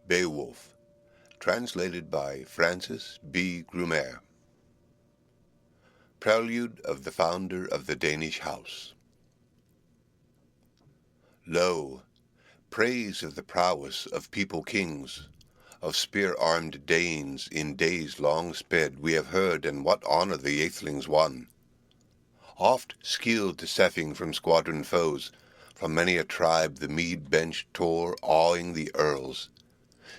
Beowulf, translated by Francis Gummere. Prelude of the founder of the Danish house. Lo, praise of the prowess of people kings, of spear-armed Danes in days long sped, we have heard, and what honour the Aethelings won. Oft skilled to seffing from squadron foes, from many a tribe the mead bench tore, awing the earls.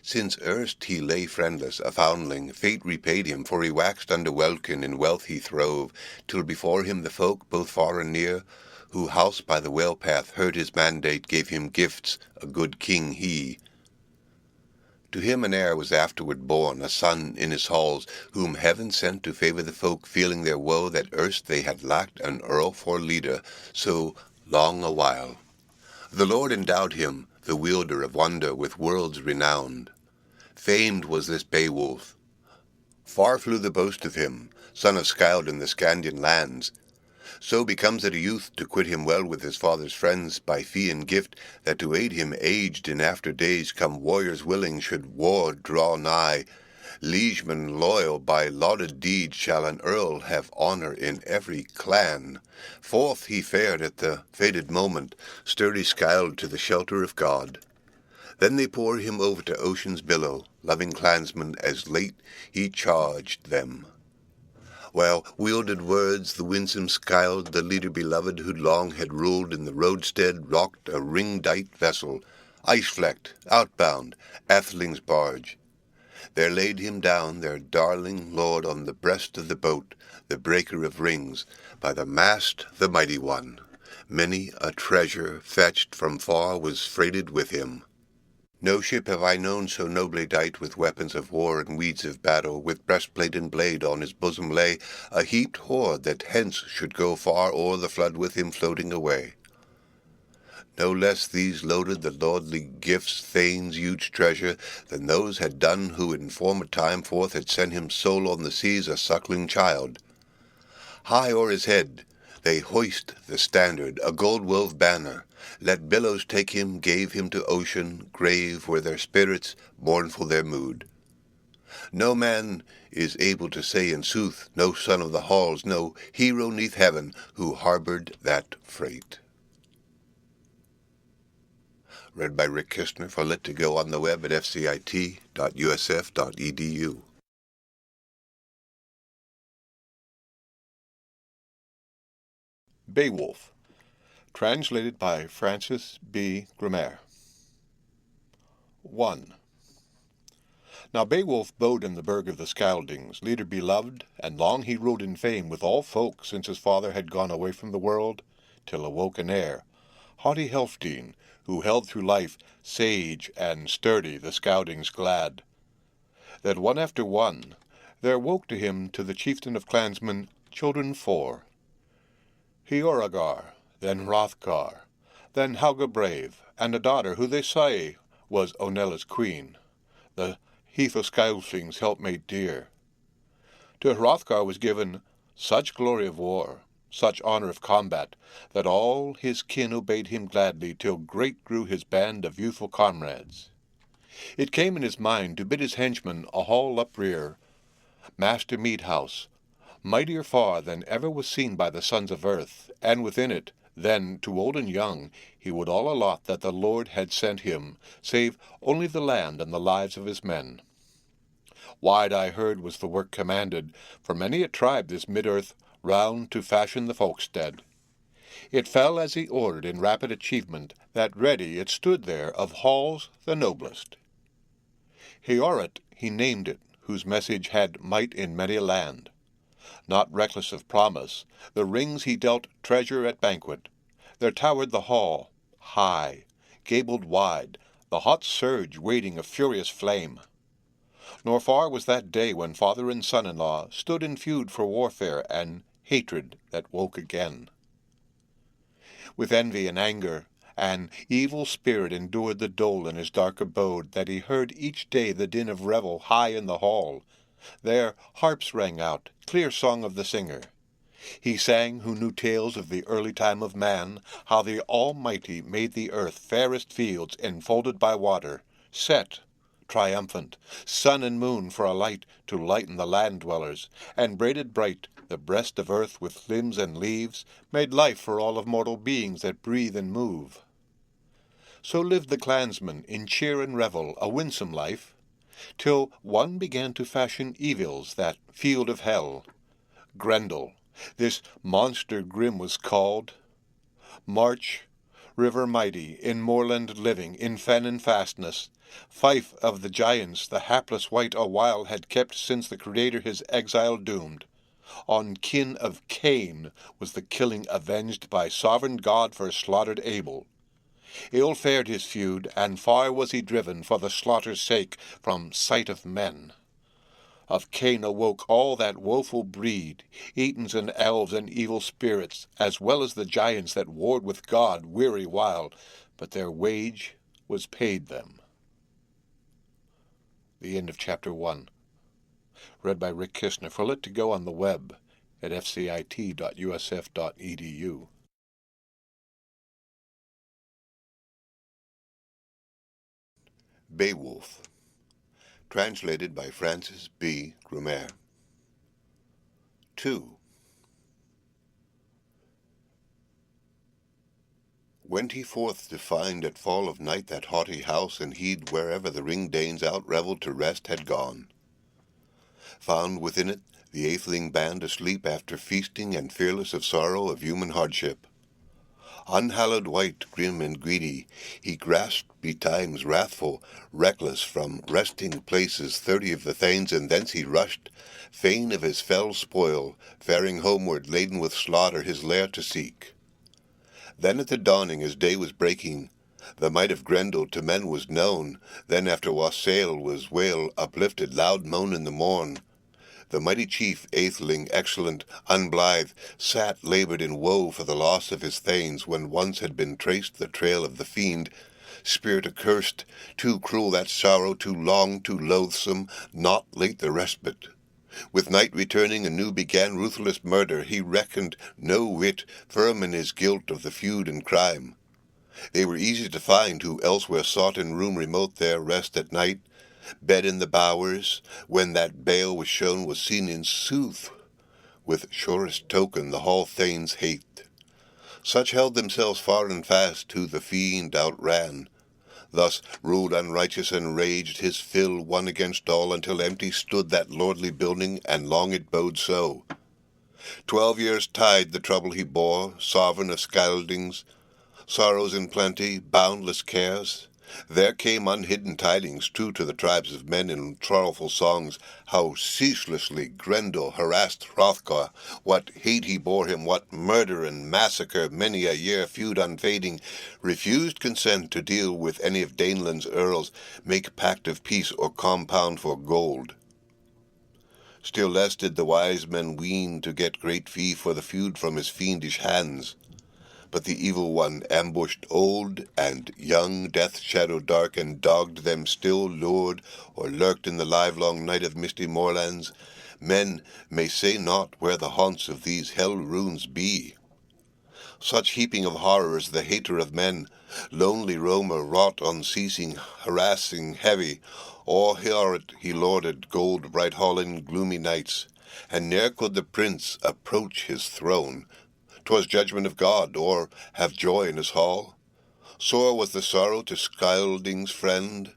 Since erst he lay friendless, a foundling, fate repaid him, for he waxed under welkin, in wealth he throve, till before him the folk, both far and near, who house by the well path heard his mandate, gave him gifts, a good king he. To him an heir was afterward born, a son in his halls, whom heaven sent to favour the folk, feeling their woe that erst they had lacked an earl for leader, so long a while. The Lord endowed him, the wielder of wonder, with worlds renowned. Famed was this Beowulf. Far flew the boast of him, son of Scyld in the Scandian lands. So becomes it a youth to quit him well with his father's friends by fee and gift, that to aid him aged in after days come warriors willing should war draw nigh. Liegemen loyal by lauded deed shall an earl have honour in every clan. Forth he fared at the fated moment, sturdy Scyld to the shelter of God. Then they pour him over to ocean's billow, loving clansmen as late he charged them. While wielded words the winsome Scyld, the leader beloved who long had ruled in the roadstead, rocked a ring-dight vessel, ice-flecked, outbound, Aetheling's barge. There laid him down, their darling lord, on the breast of the boat, the breaker of rings, by the mast the mighty one. Many a treasure fetched from far was freighted with him. No ship have I known so nobly dight with weapons of war and weeds of battle, with breastplate and blade on his bosom lay a heaped hoard that hence should go far o'er the flood with him floating away. No less these loaded the lordly gifts, thane's huge treasure, than those had done who in former time forth had sent him sole on the seas a suckling child. High o'er his head they hoist the standard, a gold-wove banner. Let billows take him, gave him to ocean, grave were their spirits, mournful their mood. No man is able to say in sooth, no son of the halls, no hero neath heaven, who harboured that freight. Read by Rick Kistner for Lit to Go on the web at fcit.usf.edu. Beowulf, translated by Francis Gummere. 1. Now Beowulf bode in the burg of the Scyldings, leader beloved, and long he ruled in fame with all folk, since his father had gone away from the world, till awoke an heir, haughty Healfdene, who held through life sage and sturdy the Scyldings glad. That one after one there woke to him, to the chieftain of clansmen, children 4. Heorogar, then Hrothgar, then Helga brave, and a daughter who they say was Onella's queen, the heath of Scyldings' helpmate dear. To Hrothgar was given such glory of war, such honour of combat, that all his kin obeyed him gladly, till great grew his band of youthful comrades. It came in his mind to bid his henchmen a hall uprear, master mead-house, mightier far than ever was seen by the sons of earth, and within it, then to old and young, he would all allot that the Lord had sent him, save only the land and the lives of his men. Wide I heard was the work commanded, for many a tribe this mid-earth round to fashion the folkstead. It fell as he ordered in rapid achievement, that ready it stood there of halls the noblest. Heorot he named it, whose message had might in many a land. Not reckless of promise, the rings he dealt treasure at banquet. There towered the hall, high, gabled wide, the hot surge waiting a furious flame. Nor far was that day when father and son-in-law stood in feud for warfare and hatred that woke again. With envy and anger, an evil spirit endured the dole in his dark abode, that he heard each day the din of revel high in the hall. There harps rang out, clear song of the singer. He sang who knew tales of the early time of man, how the Almighty made the earth fairest fields enfolded by water, set, triumphant, sun and moon for a light to lighten the land dwellers, and braided bright the breast of earth with limbs and leaves, made life for all of mortal beings that breathe and move. So lived the clansmen in cheer and revel, a winsome life, till one began to fashion evils that field of hell. Grendel, this monster grim was called. March, river mighty, in moorland living, in fen and fastness, fief of the giants the hapless wight a while had kept since the Creator his exile doomed. On kin of Cain was the killing avenged by sovereign God for slaughtered Abel. Ill fared his feud, and far was he driven for the slaughter's sake from sight of men. Of Cain awoke all that woeful breed, Etons and elves and evil spirits, as well as the giants that warred with God weary while, but their wage was paid them. The end of Chapter 1. Read by Rick Kistner. For Lit to Go on the web at fcit.usf.edu. Beowulf, translated by Francis Gummere. 2. Went he forth to find at fall of night that haughty house, and heed wherever the ring-danes out-revelled to rest had gone. Found within it the atheling band asleep after feasting, and fearless of sorrow of human hardship. Unhallowed white, grim and greedy, he grasped betimes wrathful, reckless from resting places 30 of the thanes, and thence he rushed, fain of his fell spoil, faring homeward laden with slaughter his lair to seek. Then at the dawning, as day was breaking, the might of Grendel to men was known. Then after wassail was wail uplifted, loud moan in the morn. The mighty chief, atheling, excellent, unblithe, sat laboured in woe for the loss of his thanes, when once had been traced the trail of the fiend, spirit accursed, too cruel that sorrow, too long, too loathsome, not late the respite. With night returning anew began ruthless murder. He reckoned no whit, firm in his guilt of the feud and crime. They were easy to find who elsewhere sought in room remote their rest at night. Bed in the bowers, when that bale was shown, was seen in sooth, with surest token the hall thanes' hate. Such held themselves far and fast, who the fiend outran. Thus ruled unrighteous and raged his fill one against all, until empty stood that lordly building, and long it bode so. 12 years tide the trouble he bore, sovereign of Scyldings, sorrows in plenty, boundless cares. There came unhidden tidings, true to the tribes of men in sorrowful songs, how ceaselessly Grendel harassed Hrothgar, what hate he bore him, what murder and massacre, many a year feud unfading, refused consent to deal with any of Daneland's earls, make pact of peace or compound for gold. Still less did the wise men ween to get great fee for the feud from his fiendish hands. But the evil one ambushed old and young, death shadow dark, and dogged them still, lured, or lurked in the livelong night of misty moorlands. Men may say not where the haunts of these hell runes be. Such heaping of horrors the hater of men, lonely roamer wrought unceasing, harassing heavy, or he lorded gold bright hall in gloomy nights, and ne'er could the prince approach his throne. 'Twas judgment of God, or have joy in his hall. Sore was the sorrow to Scyldings' friend,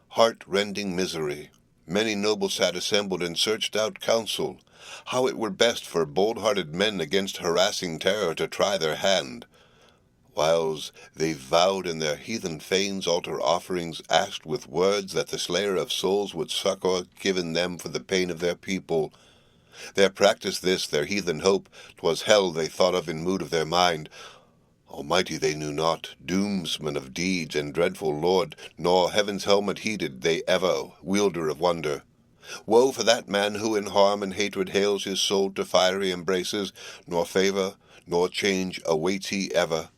heart-rending misery. Many nobles sat assembled and searched out counsel, how it were best for bold-hearted men against harassing terror to try their hand. Whiles they vowed in their heathen fanes altar offerings, asked with words that the slayer of souls would succour given them for the pain of their people. Their practice this, their heathen hope, 'twas hell they thought of in mood of their mind. Almighty they knew not, doomsman of deeds and dreadful Lord, nor heaven's helmet heeded they ever, wielder of wonder. Woe for that man who in harm and hatred hails his soul to fiery embraces, nor favour, nor change awaits he ever.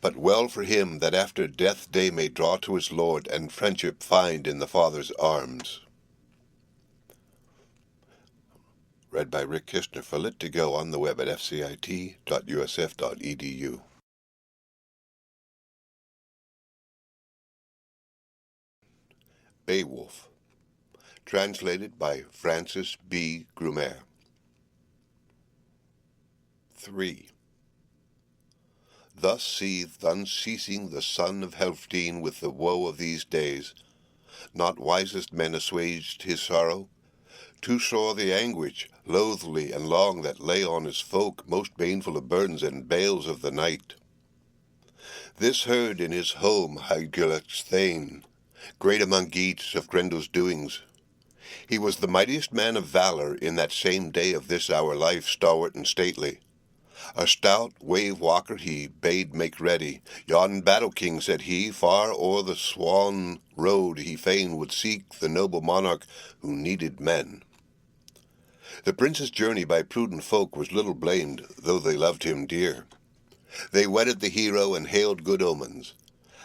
But well for him that after death day may draw to his Lord, and friendship find in the Father's arms. Read by Rick Kistner. For Lit to Go on the web at fcit.usf.edu. Beowulf. Translated by Francis Gummere. 3. Thus seethed unceasing the son of Helfdene with the woe of these days. Not wisest men assuaged his sorrow. Too sore the anguish, loathly and long, that lay on his folk, most baneful of burdens and bales of the night. This heard in his home Hygelac's thane, great among Geats of Grendel's doings. He was the mightiest man of valour in that same day of this our life, stalwart and stately. A stout wave-walker he bade make ready. Yon battle-king, said he, far o'er the swan road he fain would seek the noble monarch who needed men. The prince's journey by prudent folk was little blamed, though they loved him dear. They wedded the hero and hailed good omens.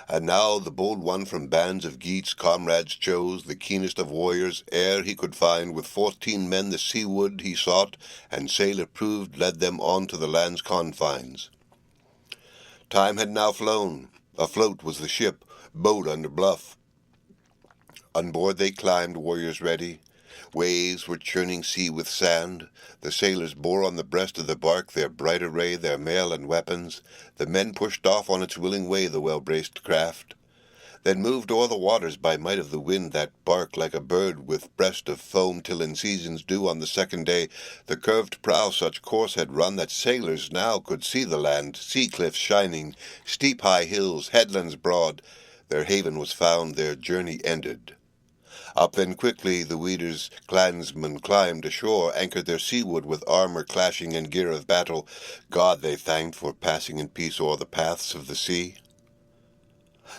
And now the bold one from bands of Geats comrades chose, the keenest of warriors ere he could find. With 14 men the seaward he sought, and sail approved led them on to the land's confines. Time had now flown. Afloat was the ship, boat under bluff. On board they climbed, warriors ready. Waves were churning sea with sand. The sailors bore on the breast of the bark their bright array, their mail and weapons. The men pushed off on its willing way the well-braced craft. Then moved o'er the waters by might of the wind that bark like a bird with breast of foam, till in season's dew on the second day the curved prow such course had run that sailors now could see the land, sea cliffs shining, steep high hills, headlands broad. Their haven was found, their journey ended. Up then quickly the Weeder's clansmen climbed ashore, anchored their seaward with armour clashing and gear of battle. God they thanked for passing in peace o'er the paths of the sea.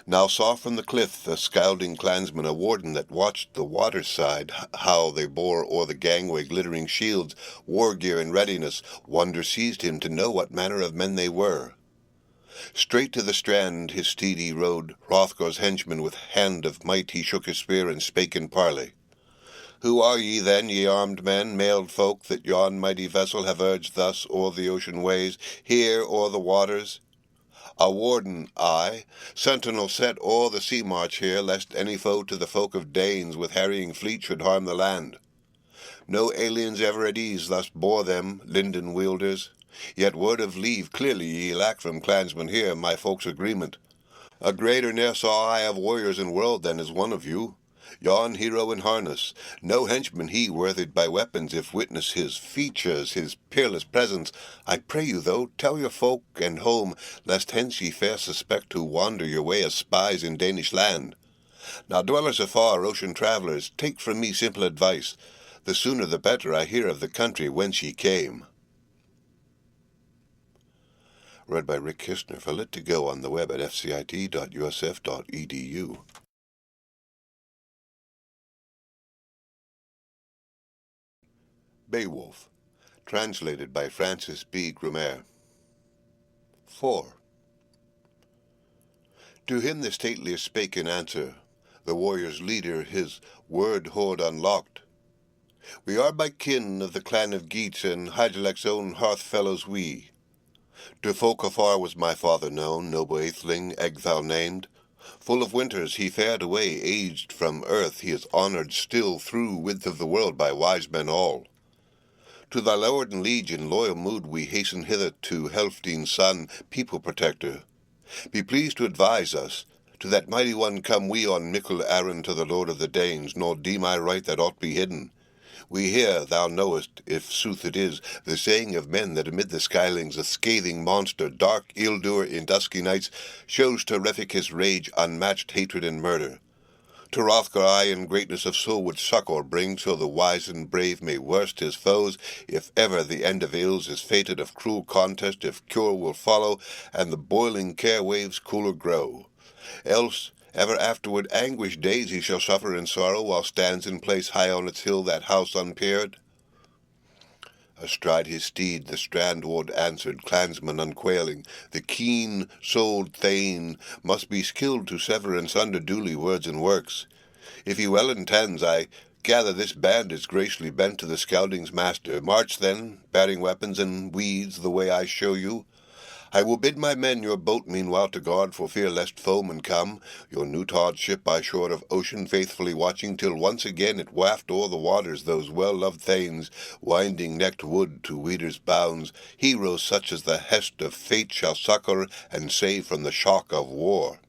Now saw from the cliff the scalding clansmen a warden that watched the water's side, how they bore o'er the gangway glittering shields, war gear in readiness. Wonder seized him to know what manner of men they were. Straight to the strand his steed he rode. Hrothgar's henchman with hand of might he shook his spear and spake in parley. Who are ye then, ye armed men, mailed folk, that yon mighty vessel have urged thus o'er the ocean ways, here o'er the waters? A warden, I, sentinel set o'er the sea march here, lest any foe to the folk of Danes with harrying fleet should harm the land. No aliens ever at ease thus bore them, linden wielders. Yet word of leave clearly ye lack from clansmen here, my folk's agreement. A greater ne'er saw I of warriors in world than is one of you. Yon hero in harness, no henchman he worthied by weapons, if witness his features, his peerless presence. I pray you, though, tell your folk and home, lest hence ye fair suspect who wander your way as spies in Danish land. Now dwellers afar, ocean travellers, take from me simple advice. The sooner the better I hear of the country whence ye came. Read by Rick Kistner for Lit to Go on the web at fcit.usf.edu. Beowulf. Translated by Francis Gummere. 4. To him the stateliest spake in answer, the warrior's leader his word hoard unlocked. We are by kin of the clan of Geats, and Hygelac's own hearth fellows we. To folk afar was my father known, noble Atheling, Egthal named. Full of winters he fared away, aged from earth, he is honoured still through width of the world by wise men all. To thy lord and liege in loyal mood we hasten hither to Helfdene's son, people protector. Be pleased to advise us. To that mighty one come we on mickle errand to the lord of the Danes, nor deem I right that aught be hidden. We hear, thou knowest, if sooth it is, the saying of men that amid the skylings a scathing monster, dark ill-doer in dusky nights, shows terrific his rage, unmatched hatred and murder. To Hrothgar I in greatness of soul would succour bring, so the wise and brave may worst his foes, if ever the end of ills is fated of cruel contest, if cure will follow, and the boiling care waves cooler grow. Else ever afterward anguish days he shall suffer in sorrow, while stands in place high on its hill that house unpeered. Astride his steed the strandward answered, clansman unquailing, the keen-souled thane must be skilled to sever and sunder duly words and works. If he well intends, I gather this band is graciously bent to the scalding's master. March then, bearing weapons and weeds, the way I show you. I will bid my men your boat meanwhile to guard for fear lest foemen come, your new-taught ship by shore of ocean faithfully watching, till once again it waft o'er the waters those well-loved thanes, winding necked wood to Weeder's bounds, heroes such as the hest of fate shall succour and save from the shock of war.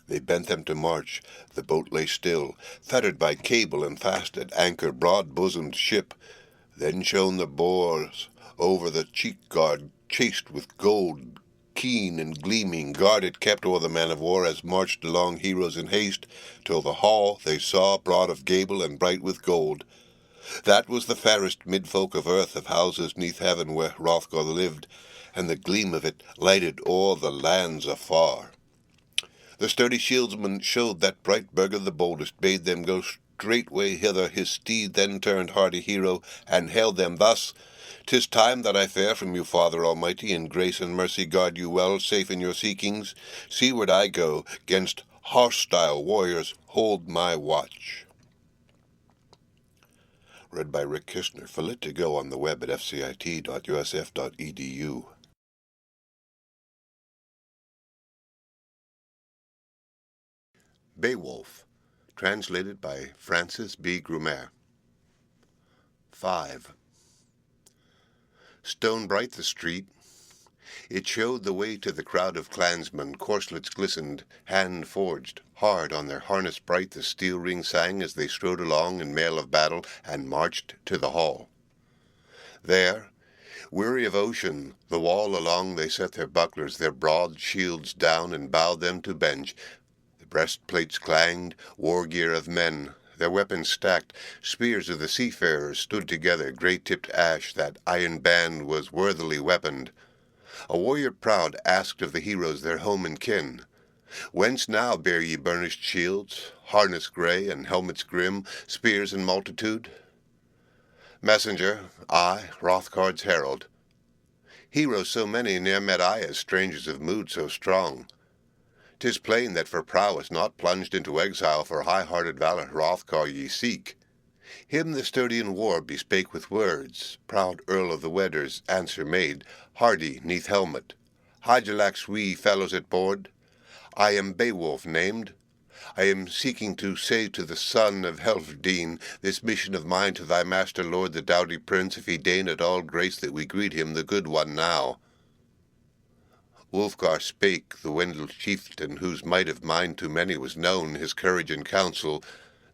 They bent them to march. The boat lay still, fettered by cable and fast at anchor, broad-bosomed ship. Then shone the boars over the cheek-guard, chased with gold, keen and gleaming, guard it kept o'er the man-of-war, as marched along heroes in haste, till the hall they saw broad of gable and bright with gold. That was the fairest mid-folk of earth, of houses neath heaven where Hrothgar lived, and the gleam of it lighted o'er the lands afar. The sturdy shieldsman showed that bright burgher the boldest, bade them go straightway hither. His steed then turned hardy hero, and hailed them thus: "'Tis time that I fare from you, Father Almighty, in grace and mercy guard you well, safe in your seekings. Seaward I go, 'gainst hostile warriors hold my watch." Read by Rick Kistner, for Lit to Go on the web at fcit.usf.edu. Beowulf, translated by Francis Gummere. 5. Stone bright the street. It showed the way to the crowd of clansmen. Corselets glistened, hand-forged. Hard on their harness bright the steel ring sang as they strode along in mail of battle and marched to the hall. There, weary of ocean, the wall along they set their bucklers, their broad shields down, and bowed them to bench. The breastplates clanged, war gear of men, their weapons stacked. Spears of the seafarers stood together, grey-tipped ash, that iron band was worthily weaponed. A warrior proud asked of the heroes their home and kin, "Whence now bear ye burnished shields, harness grey and helmets grim, spears in multitude?" "Messenger, I, Hrothgar's herald. Heroes so many ne'er met I as strangers of mood so strong. 'Tis plain that for prowess not plunged into exile, for high-hearted valour Hrothgar ye seek. Him the sturdy in war bespake with words. Proud Earl of the Weders answer made, hardy neath helmet: "Hygelacs we, fellows at board. I am Beowulf named. I am seeking to say to the son of Helfdene this mission of mine to thy master lord the doughty prince, if he deign at all grace that we greet him, the good one now." Wulfgar spake, the Wendel chieftain, whose might of mind to many was known, his courage and counsel.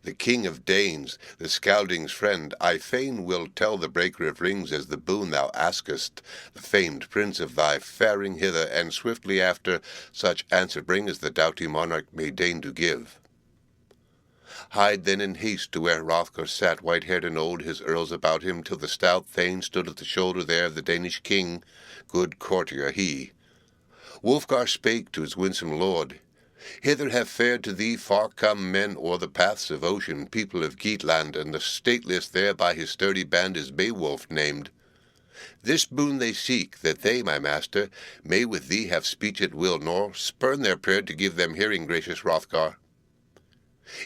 "The king of Danes, the Scalding's friend, I fain will tell the breaker of rings as the boon thou askest, the famed prince of thy faring hither, and swiftly after such answer bring as the doughty monarch may deign to give. Hide then in haste to where Hrothgar sat, white-haired and old, his earls about him, till the stout thane stood at the shoulder there of the Danish king, good courtier he. Wulfgar spake to his winsome lord: "Hither have fared to thee far-come men o'er the paths of ocean, people of Geatland, and the stateliest there by his sturdy band is Beowulf named. This boon they seek, that they, my master, may with thee have speech at will, nor spurn their prayer to give them hearing, gracious Hrothgar.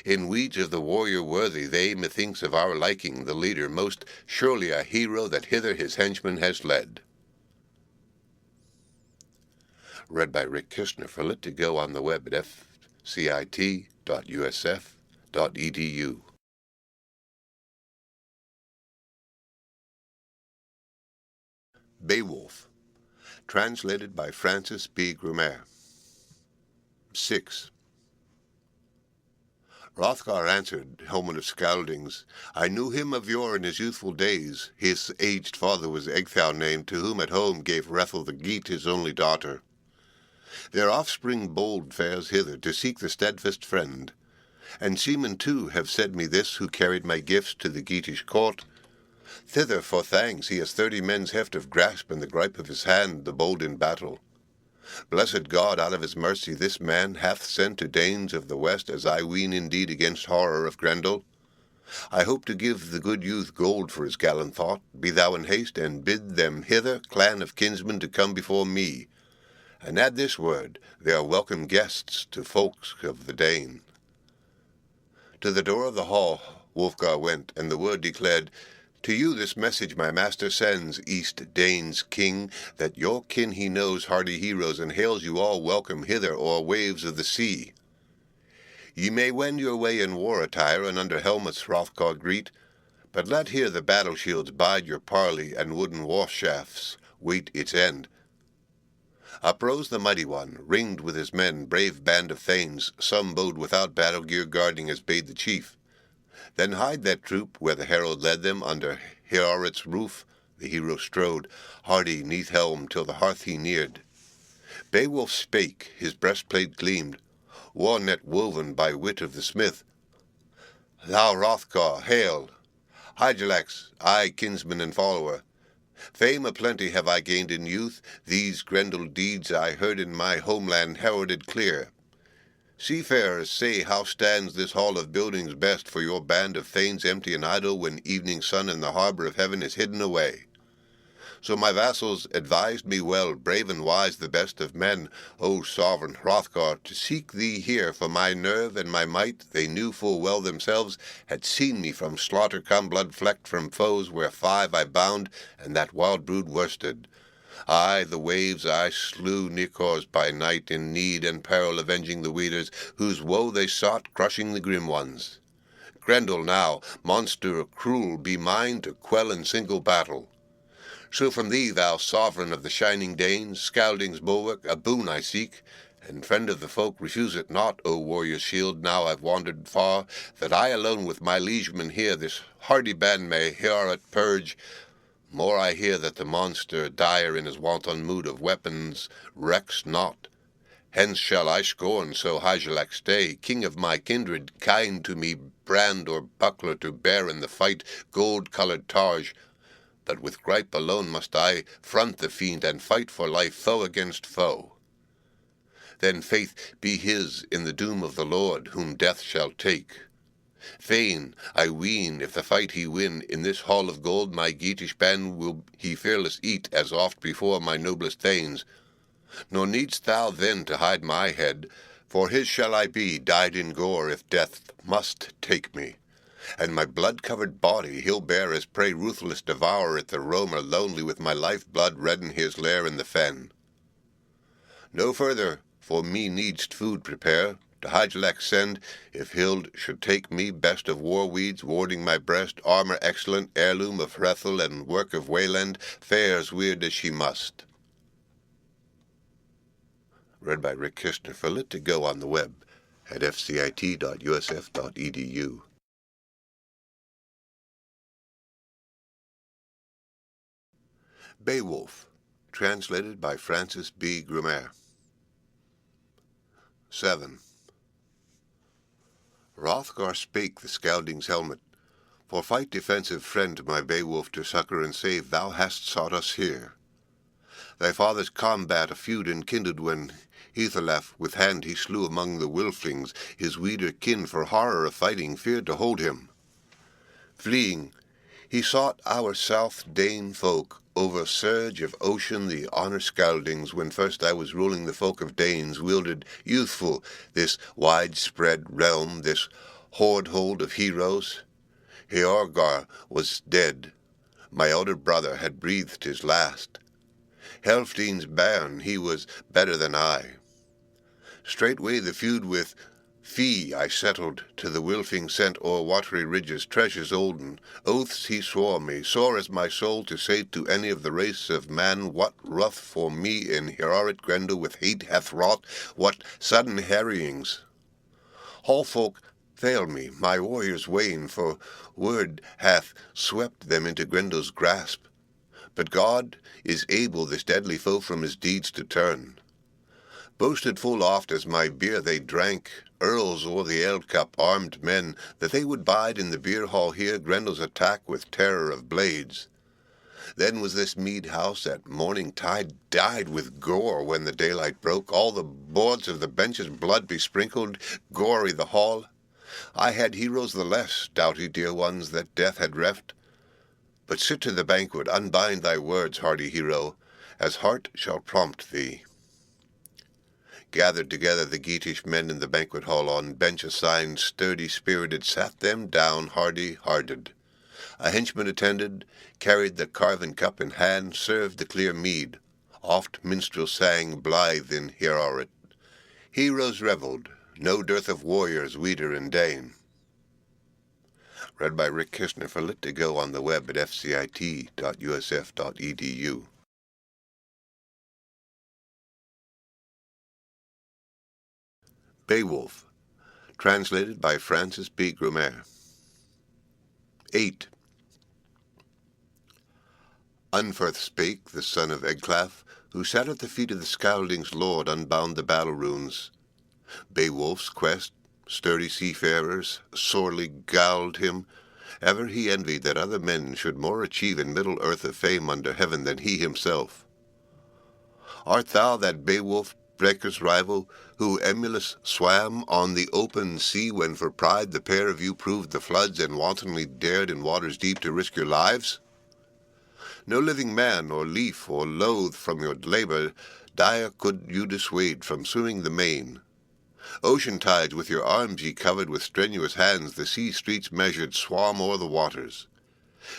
In weeds of the warrior worthy, they, methinks, of our liking, the leader, most surely a hero that hither his henchmen has led." Read by Rick Kistner, for Lit to Go on the web at fcit.usf.edu. Beowulf, translated by Francis Gummere. 6. Hrothgar answered, helmet of Scaldings, "I knew him of yore in his youthful days. His aged father was Ecgtheow named, to whom at home gave Hrethel the Geat his only daughter. Their offspring bold fares hither to seek the steadfast friend. And seamen too have said me this, who carried my gifts to the Geatish court. Thither for thanks he has 30 men's heft of grasp in the gripe of his hand, the bold in battle. Blessed God, out of his mercy, this man hath sent to Danes of the west, as I ween indeed against horror of Grendel. I hope to give the good youth gold for his gallant thought. Be thou in haste, and bid them hither, clan of kinsmen, to come before me. And add this word, they are welcome guests to folks of the Dane." To the door of the hall Wulfgar went, and the word declared, To you this message my master sends, East Danes' king, that your kin he knows, hardy heroes, and hails you all welcome hither o'er waves of the sea. Ye may wend your way in war attire, and under helmets Hrothgar greet, but let here the battle shields bide your parley, and wooden war shafts wait its end. Uprose the mighty one, ringed with his men, brave band of thanes, some bode without battle gear guarding as bade the chief. Then hied that troop where the herald led them, under Heorot's roof the hero strode, hardy neath helm till the hearth he neared. Beowulf spake, his breastplate gleamed, war net woven by wit of the smith. Thou Hrothgar, hail! Hygelac, I kinsman and follower. Fame aplenty have I gained in youth, these Grendel deeds I heard in my homeland heralded clear. Seafarers, say how stands this hall of buildings best for your band of thanes empty and idle when evening sun in the harbour of heaven is hidden away. So my vassals advised me well, brave and wise the best of men, O sovereign Hrothgar, to seek thee here, for my nerve and my might they knew full well themselves had seen me from slaughter come blood-flecked from foes where 5 I bound and that wild brood worsted. Aye, the waves I slew Nicors by night, in need and peril avenging the Weders, whose woe they sought, crushing the grim ones. Grendel now, monster cruel, be mine to quell in single battle. So from thee, thou sovereign of the shining Danes, Scalding's bulwark, a boon I seek, and friend of the folk, refuse it not, O warrior's shield, now I've wandered far, that I alone with my liegemen here this hardy band may Heorot purge. More I hear that the monster, dire in his wanton mood of weapons, recks not. Hence shall I scorn so Hygelac stay, king of my kindred, kind to me, brand or buckler to bear in the fight, gold-coloured targe. But with gripe alone must I front the fiend and fight for life, foe against foe. Then faith be his in the doom of the Lord, whom death shall take. Fain, I ween, if the fight he win, in this hall of gold my Geatish band will he fearless eat, as oft before my noblest thanes. Nor needst thou then to hide my head, for his shall I be, dyed in gore, if death must take me. And my blood-covered body he'll bear as prey ruthless devour at the roamer lonely, with my life-blood redden his lair in the fen. No further for me needst food prepare, to Hygelac send, if Hild should take me, best of war weeds, warding my breast, armour excellent, heirloom of Hrethel, and work of Wayland, fares weird as she must. Read by Rick Kistner, for Lit to Go on the web at fcit.usf.edu. Beowulf, translated by Francis B. Gummere. 7. Hrothgar spake the Scalding's helmet, for fight defensive friend my Beowulf to succour and save, thou hast sought us here. Thy father's combat a feud enkindled when Aethelaf with hand he slew among the Wylflings, his Weder kin for horror of fighting feared to hold him. Fleeing, he sought our South Dane folk, over surge of ocean the honour Scaldings, when first I was ruling the folk of Danes, wielded youthful this widespread realm, this hoard-hold of heroes. Heorgar was dead, my elder brother had breathed his last. Helfdene's bairn, he was better than I. Straightway the feud with Fee I settled, to the Wylfing sent o'er watery ridges treasures olden. Oaths he swore me, sore as my soul, to say to any of the race of man what wrath for me in Heorot Grendel with hate hath wrought, what sudden harryings. Hallfolk fail me, my warriors wane, for word hath swept them into Grendel's grasp. But God is able this deadly foe from his deeds to turn. Boasted full oft as my beer they drank, earls o'er the ale-cup, armed men, that they would bide in the beer-hall hear Grendel's attack with terror of blades. Then was this mead-house at morning-tide dyed with gore when the daylight broke, all the boards of the benches blood besprinkled, gory the hall. I had heroes the less, doughty dear ones that death had reft. But sit to the banquet, unbind thy words, hardy hero, as heart shall prompt thee. Gathered together the Geatish men in the banquet hall, on bench assigned, sturdy-spirited, sat them down hardy-hearted. A henchman attended, carried the carven cup in hand, served the clear mead. Oft minstrels sang blithe in Herorit. Heroes revelled, no dearth of warriors, Wieder and Dane. Read by Rick Kishner for Lit to Go on the web at fcit.usf.edu. Beowulf, translated by Francis Gummere. 8. Unferth spake, the son of Ecglaf, who sat at the feet of the Scyldings' lord, unbound the battle runes. Beowulf's quest, sturdy seafarers, sorely galled him. Ever he envied that other men should more achieve in middle earth of fame under heaven than he himself. Art thou that Beowulf, Breaker's rival, who emulous swam on the open sea when for pride the pair of you proved the floods and wantonly dared in waters deep to risk your lives? No living man or leaf or loath from your labour dire could you dissuade from swimming the main. Ocean tides with your arms ye covered, with strenuous hands the sea streets measured swam o'er the waters.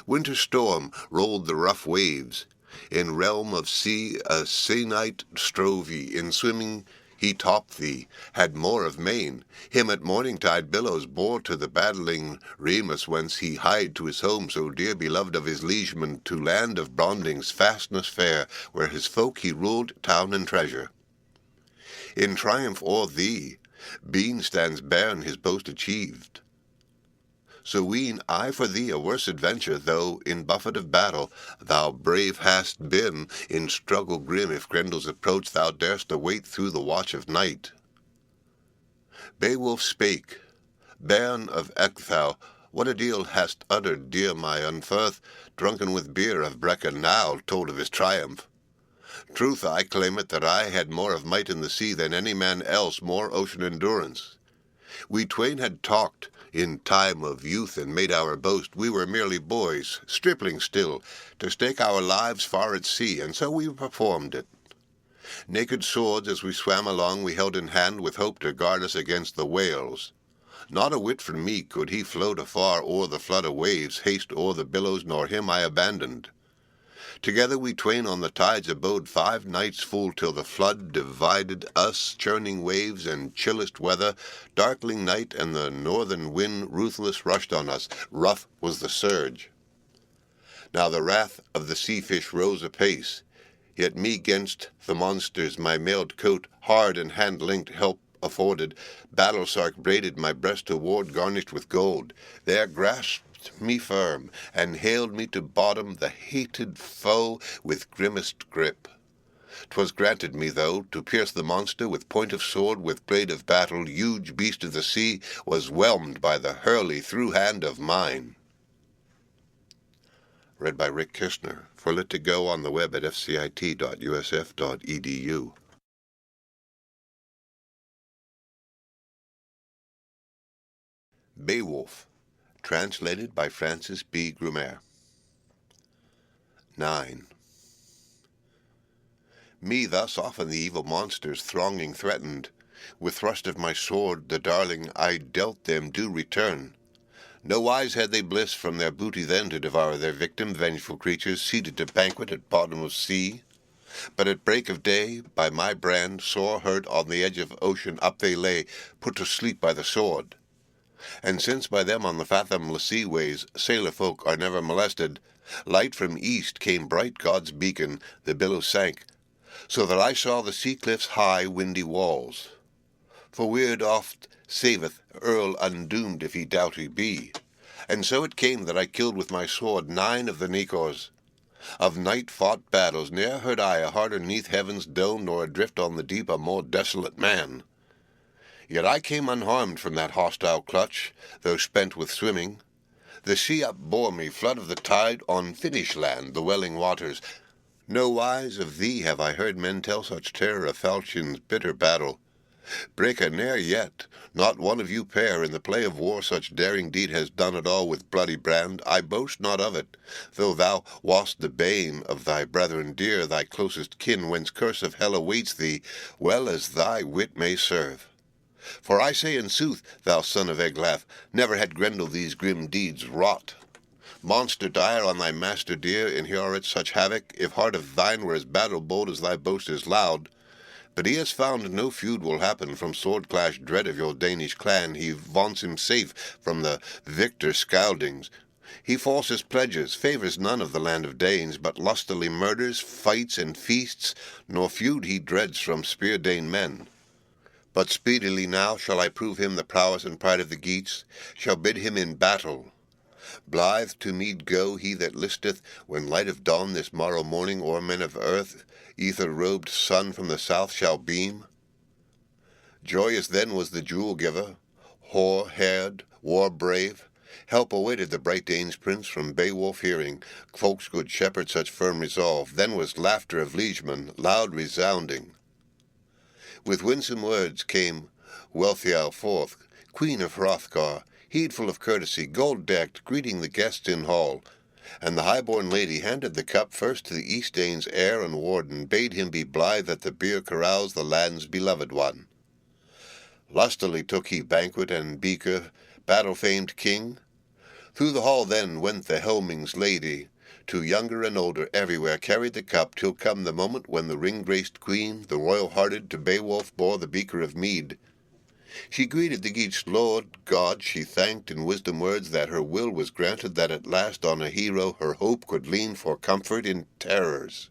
Winter storm rolled the rough waves. In realm of sea a sea-knight strove ye. In swimming he topped thee, had more of main. Him at morning-tide billows bore to the battling Remus, whence he hied to his home so dear, beloved of his liegemen, to land of Bronding's fastness fair, where his folk he ruled town and treasure. In triumph o'er thee, Bean stands barren his boast achieved. So ween I for thee a worse adventure, though in buffet of battle thou brave hast been, in struggle grim if Grendel's approach thou darest await through the watch of night. Beowulf spake, Bairn of Ecgthau, what a deal hast uttered, dear my Unferth, drunken with beer of Brecon now, told of his triumph. Truth, I claim it, that I had more of might in the sea than any man else, more ocean endurance. We twain had talked in time of youth and made our boast. We were merely boys, striplings still, to stake our lives far at sea, and so we performed it. Naked swords as we swam along we held in hand, with hope to guard us against the whales. Not a whit from me could he float afar o'er the flood of waves, haste o'er the billows, nor him I abandoned. Together we twain on the tides abode 5 nights full, till the flood divided us, churning waves and chillest weather, darkling night, and the northern wind ruthless rushed on us. Rough was the surge. Now the wrath of the sea-fish rose apace, yet me 'gainst the monsters my mailed coat, hard and hand-linked, help afforded. Battle-sark braided my breast toward, garnished with gold. There grasped me firm, and haled me to bottom the hated foe with grimmest grip. 'Twas granted me, though, to pierce the monster with point of sword, with blade of battle. Huge beast of the sea was whelmed by the hurly through hand of mine. Read by Rick Kishner, for Lit to Go on the web at fcit.usf.edu. Beowulf, translated by Francis Gummere. 9. Me thus often the evil monsters thronging threatened. With thrust of my sword the darling I dealt them do return. Nowise had they bliss from their booty then to devour their victim, vengeful creatures, seated to banquet at bottom of sea. But at break of day, by my brand, sore hurt on the edge of ocean, up they lay, put to sleep by the sword. And since by them on the fathomless seaways sailor folk are never molested, light from east came bright God's beacon, the billow sank, so that I saw the sea cliff's high windy walls. For weird oft saveth earl undoomed if he doughty be. And so it came that I killed with my sword 9 of the Nicors. Of night-fought battles ne'er heard I a harder 'neath heaven's dome, nor adrift on the deep a more desolate man. Yet I came unharmed from that hostile clutch, though spent with swimming. The sea upbore me, flood of the tide, on Finnish land, the welling waters. Nowise of thee have I heard men tell such terror of falchion's bitter battle. Breaker ne'er yet, not one of you pair, in the play of war such daring deed has done at all with bloody brand. I boast not of it, though thou wast the bane of thy brethren dear, thy closest kin, whence curse of hell awaits thee, well as thy wit may serve. For I say in sooth, thou son of Ecglaf, never had Grendel these grim deeds wrought. Monster dire on thy master dear, in Hiorit such havoc, if heart of thine were as battle bold as thy boast is loud. But he has found no feud will happen from sword-clash dread of your Danish clan. He vaunts him safe from the victor scaldings. He false his pledges, favours none of the land of Danes, but lustily murders, fights, and feasts, nor feud he dreads from spear-Dane men. But speedily now shall I prove him the prowess and pride of the Geats, shall bid him in battle. Blithe to mead go he that listeth, when light of dawn this morrow morning o'er men of earth, ether-robed sun from the south shall beam. Joyous then was the jewel-giver, hoar-haired, war-brave. Help awaited the bright Danes' prince from Beowulf hearing, folk's good shepherd such firm resolve. Then was laughter of liegemen, loud resounding. With winsome words came Wealhtheow forth, queen of Hrothgar, heedful of courtesy, gold-decked, greeting the guests in hall. And the high-born lady handed the cup first to the East Danes' heir and warden, bade him be blithe that the beer carouse the land's beloved one. Lustily took he banquet and beaker, battle-famed king. Through the hall then went the helming's lady, to younger and older everywhere carried the cup, till come the moment when the ring-graced queen, the royal-hearted, to Beowulf bore the beaker of mead. She greeted the Geats' Lord God, she thanked in wisdom words that her will was granted, that at last on a hero her hope could lean for comfort in terrors.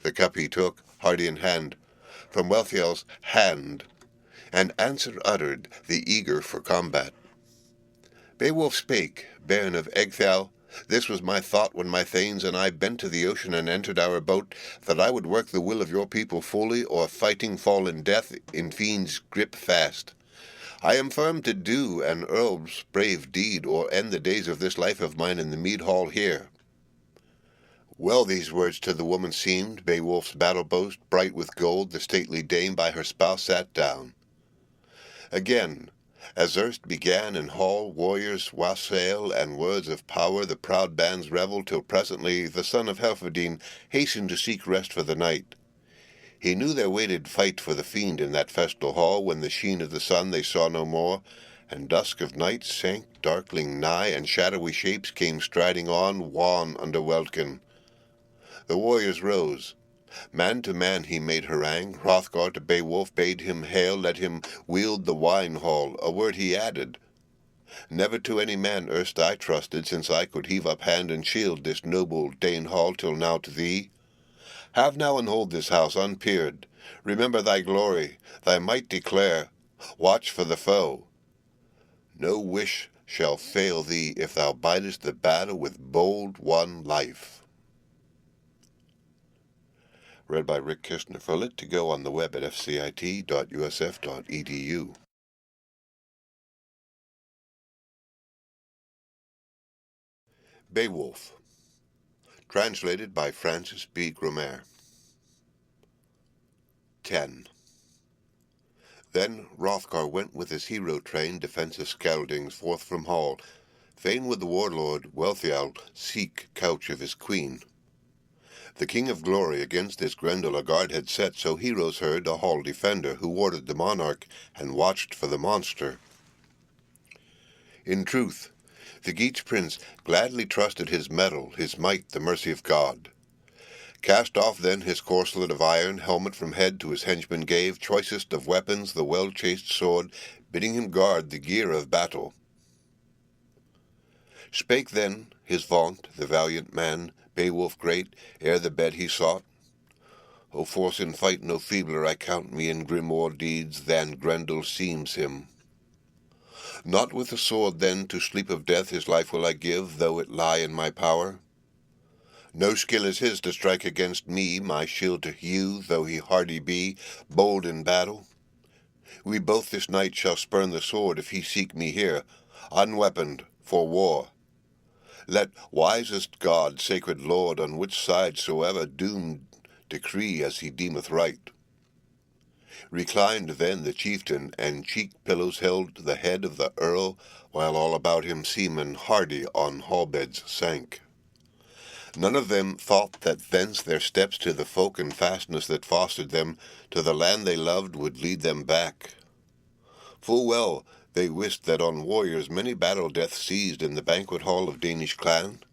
The cup he took, hearty in hand, from Wealhtheow's hand, and answer uttered, the eager for combat. Beowulf spake, bairn of Ecgtheow, this was my thought when my thanes and I bent to the ocean and entered our boat, that I would work the will of your people fully, or fighting fall in death in fiend's grip fast. I am firm to do an earl's brave deed, or end the days of this life of mine in the mead hall here. Well these words to the woman seemed, Beowulf's battle boast, bright with gold, the stately dame by her spouse sat down. Again, as erst began in hall warriors' wassail and words of power, the proud bands revelled, till presently the son of Helferdine hastened to seek rest for the night. He knew there waited fight for the fiend in that festal hall, when the sheen of the sun they saw no more, and dusk of night sank darkling nigh, and shadowy shapes came striding on, wan under welkin. The warriors rose. Man to man he made harangue. Hrothgar to Beowulf bade him hail, let him wield the wine-hall. A word he added. Never to any man erst I trusted, since I could heave up hand and shield this noble Dane hall, till now to thee. Have now and hold this house unpeered. Remember thy glory, thy might declare. Watch for the foe. No wish shall fail thee, if thou bidest the battle with bold won life. Read by Rick Kistner. For lit to go on the web at fcit.usf.edu. Beowulf. Translated by Francis Gummere. 10. Then Hrothgar went with his hero train, defensive Scaldings, forth from hall. Fain would the warlord Wealhtheow seek couch of his queen. The king of glory against this Grendel a guard had set, so heroes heard a hall defender, who warded the monarch and watched for the monster. In truth, the Geats' prince gladly trusted his mettle, his might, the mercy of God. Cast off then his corselet of iron, helmet from head to his henchman gave, choicest of weapons the well-chased sword, bidding him guard the gear of battle. Spake then his vaunt, the valiant man, Beowulf great, ere the bed he sought. O force in fight no feebler I count me in grim war deeds than Grendel seems him. Not with the sword then to sleep of death his life will I give, though it lie in my power. No skill is his to strike against me, my shield to hew, though he hardy be, bold in battle. We both this night shall spurn the sword if he seek me here, unweaponed, for war. Let wisest God, sacred Lord, on which side soever doom decree as he deemeth right. Reclined then the chieftain, and cheek-pillows held the head of the earl, while all about him seamen hardy on hall-beds sank. None of them thought that thence their steps to the folk and fastness that fostered them, to the land they loved, would lead them back. Full well They wist that on warriors many battle death seized in the banquet hall of Danish clan.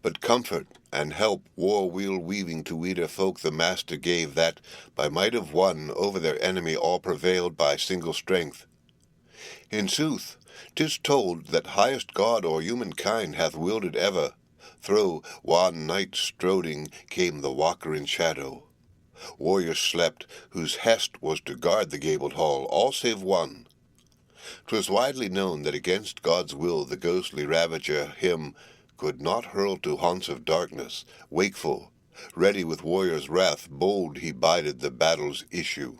But comfort and help war wheel weaving to Weder folk the master gave, that, by might of one, over their enemy all prevailed by single strength. In sooth, 'tis told that highest god or humankind hath wielded ever, thro' wan night stroding came the walker in shadow. Warriors slept, whose hest was to guard the gabled hall, all save one. 'Twas widely known that against God's will the ghostly ravager him could not hurl to haunts of darkness. Wakeful, ready with warrior's wrath, bold he bided the battle's issue.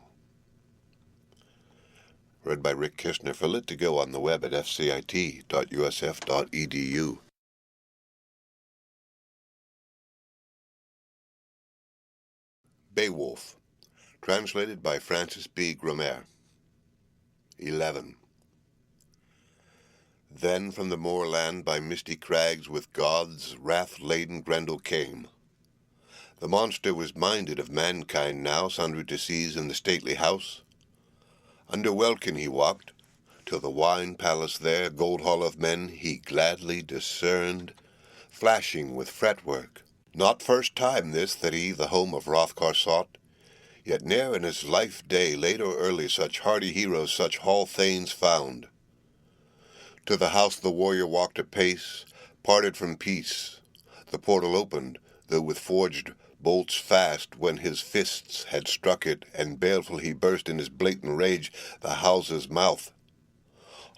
Read by Rick Kishner for Lit to Go on the web at fcit.usf.edu. Beowulf, translated by Francis Gummere. 11. Then from the moorland by misty crags with God's wrath-laden Grendel came. The monster was minded of mankind now, sundry to seize in the stately house. Under welkin he walked, till the wine palace there, gold hall of men, he gladly discerned, flashing with fretwork. Not first time this that he the home of Hrothgar sought, yet ne'er in his life day, late or early, such hardy heroes, such hall thanes found. To the house the warrior walked apace, parted from peace. The portal opened, though with forged bolts fast, when his fists had struck it, and baleful he burst in his blatant rage the house's mouth.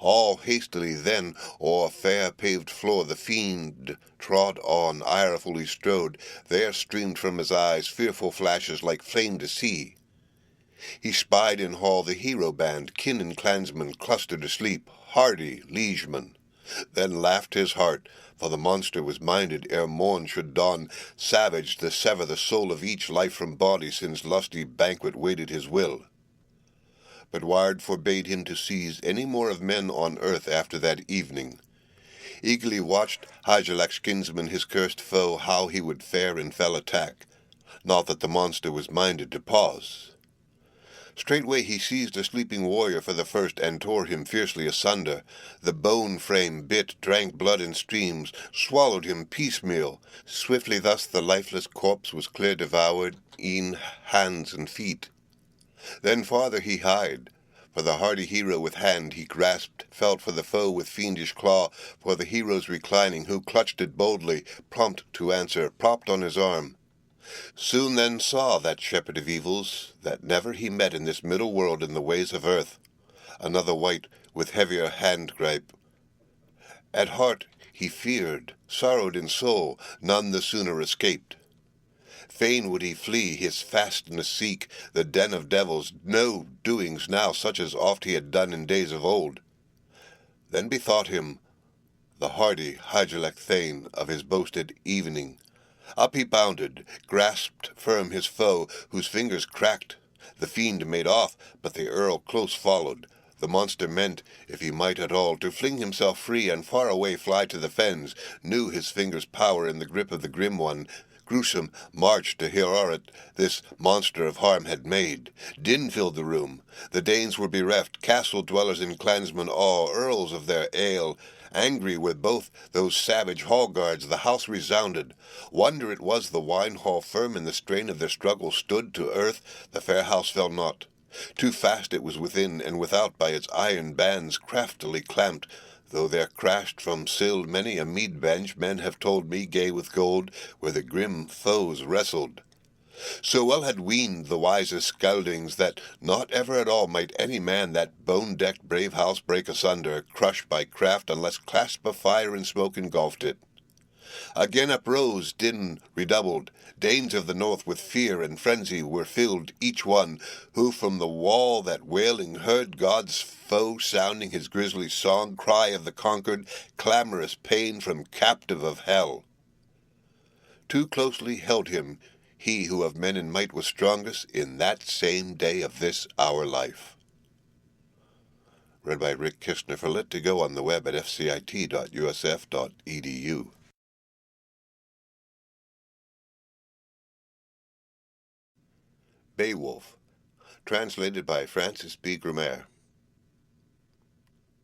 All hastily then o'er fair paved floor the fiend trod on, irefully strode. There streamed from his eyes fearful flashes like flame to see. He spied in hall the hero band, kin and clansmen clustered asleep, hardy liegemen. Then laughed his heart, for the monster was minded, ere morn should dawn, savage to sever the soul of each life from body, since lusty banquet waited his will. But Ward forbade him to seize any more of men on earth after that evening. Eagerly watched Hygelac's kinsman his cursed foe, how he would fare in fell attack, not that the monster was minded to pause. Straightway he seized a sleeping warrior for the first, and tore him fiercely asunder. The bone frame bit, drank blood in streams, swallowed him piecemeal. Swiftly thus the lifeless corpse was clear devoured, e'en hands and feet. Then farther he hied, for the hardy hero with hand he grasped, felt for the foe with fiendish claw, for the hero's reclining, who clutched it boldly, prompt to answer, propped on his arm. Soon then saw that shepherd of evils, that never he met in this middle world in the ways of earth, another wight with heavier hand-gripe. At heart he feared, sorrowed in soul, none the sooner escaped. Fain would he flee, his fastness seek, the den of devils, no doings now such as oft he had done in days of old. Then bethought him the hardy Hygelac Thane of his boasted evening. Up he bounded, grasped firm his foe, whose fingers cracked. The fiend made off, but the earl close followed. The monster meant, if he might at all, to fling himself free and far away fly to the fens, knew his fingers' power in the grip of the grim one. Gruesome march to Heorot this monster of harm had made. Din filled the room. The Danes were bereft, castle dwellers and clansmen all, earls of their ale. Angry with both those savage hall guards, the house resounded. Wonder it was the wine hall firm in the strain of their struggle stood to earth, the fair house fell not. Too fast it was within and without by its iron bands craftily clamped, though there crashed from sill many a mead bench, men have told me, gay with gold, where the grim foes wrestled. So well had weened the wisest scaldings that not ever at all might any man that bone-decked brave house break asunder, crushed by craft, unless clasp of fire and smoke engulfed it. Again uprose, din redoubled. Danes of the north with fear and frenzy were filled, each one, who from the wall that wailing heard God's foe sounding his grisly song, cry of the conquered, clamorous pain from captive of hell. Too closely held him he who of men in might was strongest in that same day of this our life. Read by Rick Kishner for Lit to Go on the web at fcit.usf.edu. Beowulf, translated by Francis Gummere.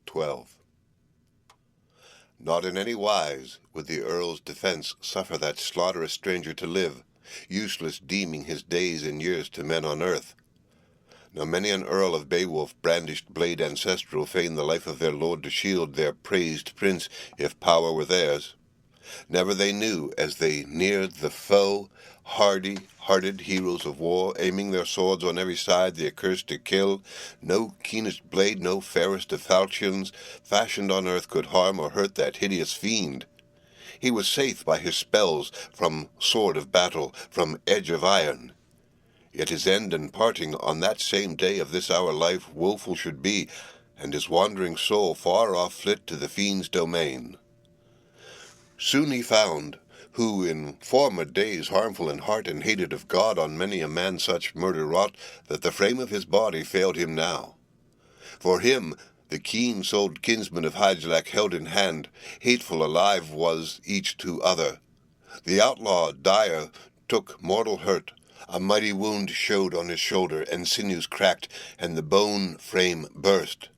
12. Not in any wise would the Earl's defence suffer that slaughterous stranger to live, useless deeming his days and years to men on earth. Now many an Earl of Beowulf brandished blade ancestral fain the life of their lord to shield their praised prince, if power were theirs. Never they knew, as they neared the foe, hardy-hearted heroes of war, aiming their swords on every side the accursed to kill, no keenest blade, no fairest of falchions, fashioned on earth could harm or hurt that hideous fiend. He was safe by his spells from sword of battle, from edge of iron. Yet his end and parting on that same day of this our life woeful should be, and his wandering soul far off flit to the fiend's domain. Soon he found, who in former days harmful in heart and hated of God on many a man such murder wrought, that the frame of his body failed him now. For him the keen-souled kinsman of Hygelac held in hand, hateful alive was each to other. The outlaw dire took mortal hurt, a mighty wound showed on his shoulder, and sinews cracked, and the bone frame burst.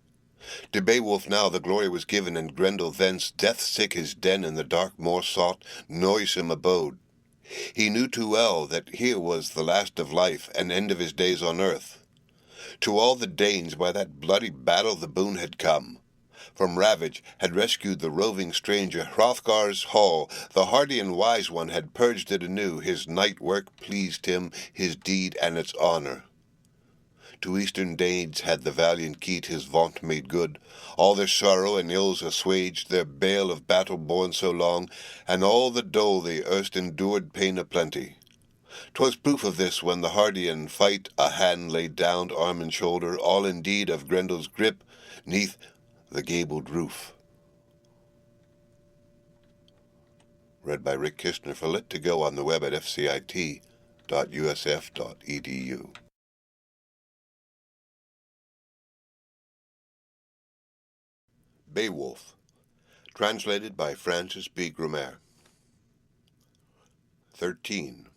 To Beowulf now the glory was given, and Grendel thence, death-sick his den in the dark moor sought, noisome abode. He knew too well that here was the last of life, and end of his days on earth. To all the Danes by that bloody battle the boon had come. From ravage had rescued the roving stranger Hrothgar's hall. The hardy and wise one had purged it anew. His night work pleased him, his deed and its honour. To eastern Danes had the valiant Geat his vaunt made good, all their sorrow and ills assuaged, their bale of battle borne so long, and all the dole they erst endured pain aplenty. 'Twas proof of this when the hardy in fight a hand laid down arm and shoulder, all indeed of Grendel's grip, 'neath the gabled roof. Read by Rick Kistner for Lit to Go on the web at fcit.usf.edu. Beowulf, translated by Francis Gummere. 13.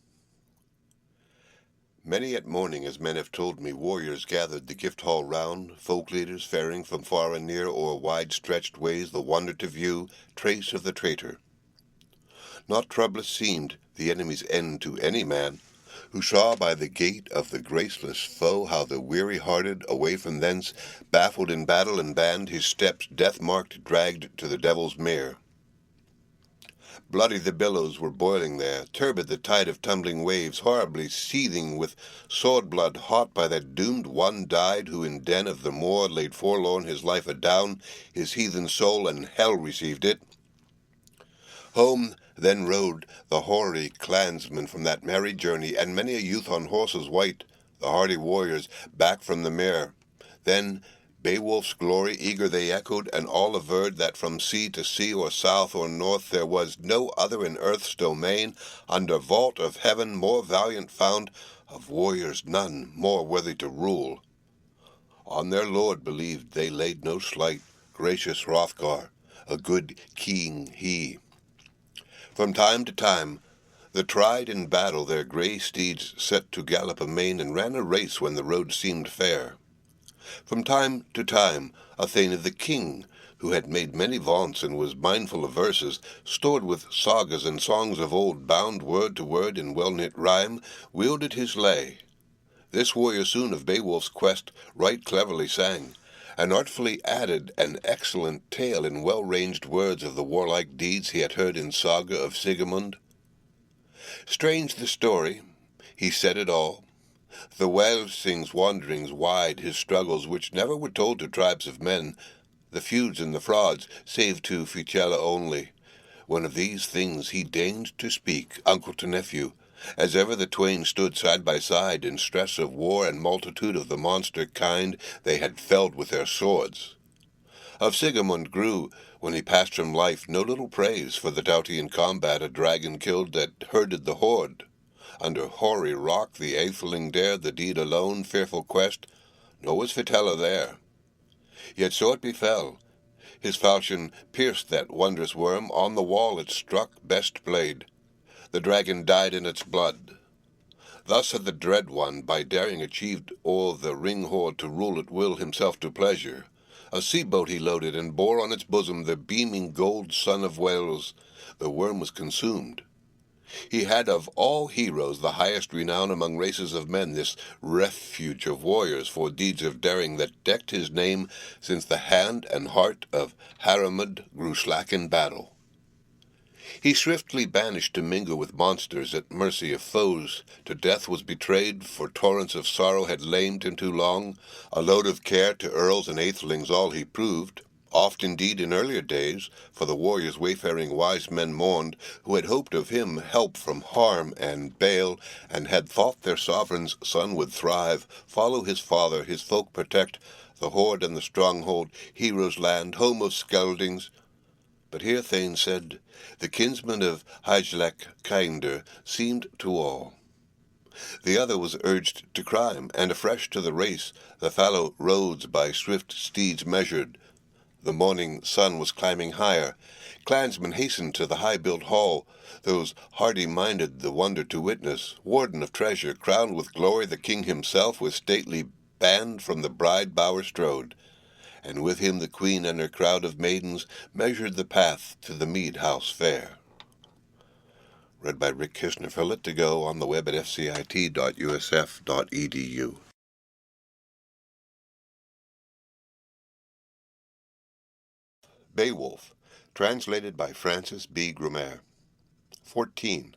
Many at morning, as men have told me, warriors gathered the gift hall round, folk leaders faring from far and near o'er wide-stretched ways the wonder to view, trace of the traitor. Not troublous seemed the enemy's end to any man, who saw by the gait of the graceless foe how the weary-hearted, away from thence, baffled in battle and band, his steps death-marked dragged to the devil's mere. Bloody the billows were boiling there, turbid the tide of tumbling waves, horribly seething with sword-blood hot by that doomed one died, who in den of the moor laid forlorn his life adown, his heathen soul and hell received it. Home then rode the hoary clansmen from that merry journey, and many a youth on horses white, the hardy warriors, back from the mere. Then Beowulf's glory eager they echoed, and all averred that from sea to sea or south or north there was no other in earth's domain, under vault of heaven more valiant found, of warriors none more worthy to rule. On their lord believed they laid no slight, gracious Hrothgar, a good king he. From time to time the tried in battle their grey steeds set to gallop amain, and ran a race when the road seemed fair. From time to time Athena the king, who had made many vaunts and was mindful of verses, stored with sagas and songs of old, bound word to word in well-knit rhyme, wielded his lay. This warrior soon of Beowulf's quest right cleverly sang, and artfully added an excellent tale in well-ranged words of the warlike deeds he had heard in saga of Sigemund. Strange the story, he said it all, the Welsing's wanderings wide, his struggles which never were told to tribes of men, the feuds and the frauds, save to Ficella only. When of these things he deigned to speak, uncle to nephew, as ever the twain stood side by side in stress of war and multitude of the monster kind they had felled with their swords. Of Sigemund grew, when he passed from life, no little praise for the doughty in combat a dragon killed that herded the horde. Under hoary rock the atheling dared the deed alone, fearful quest, nor was Fitela there. Yet so it befell, his falchion pierced that wondrous worm, on the wall it struck, best blade. The dragon died in its blood. Thus had the dread one, by daring achieved o'er the ring-hoard to rule at will himself to pleasure, A sea-boat he loaded, and bore on its bosom the beaming gold son of Wales. The worm was consumed. He had of all heroes the highest renown among races of men, this refuge of warriors for deeds of daring that decked his name since the hand and heart of Haramud grew slack in battle. He swiftly banished to mingle with monsters at mercy of foes. To death was betrayed, for torrents of sorrow had lamed him too long. A load of care to earls and aethelings all he proved. Oft indeed in earlier days, for the warriors wayfaring wise men mourned, who had hoped of him help from harm and bale, and had thought their sovereign's son would thrive, follow his father, his folk protect, the hoard and the stronghold, heroes' land, home of Skeldings. But here Thane said, the kinsman of Hygelac kinder seemed to all. The other was urged to crime, and afresh to the race, the fallow roads by swift steeds measured. The morning sun was climbing higher. Clansmen hastened to the high-built hall, those hardy-minded the wonder to witness. Warden of treasure, crowned with glory, the king himself with stately band from the bride bower strode, and with him the queen and her crowd of maidens measured the path to the mead house fair. Read by Rick Kishner. For Lit to Go on the web at fcit.usf.edu. Beowulf, translated by Francis Gummere. 14.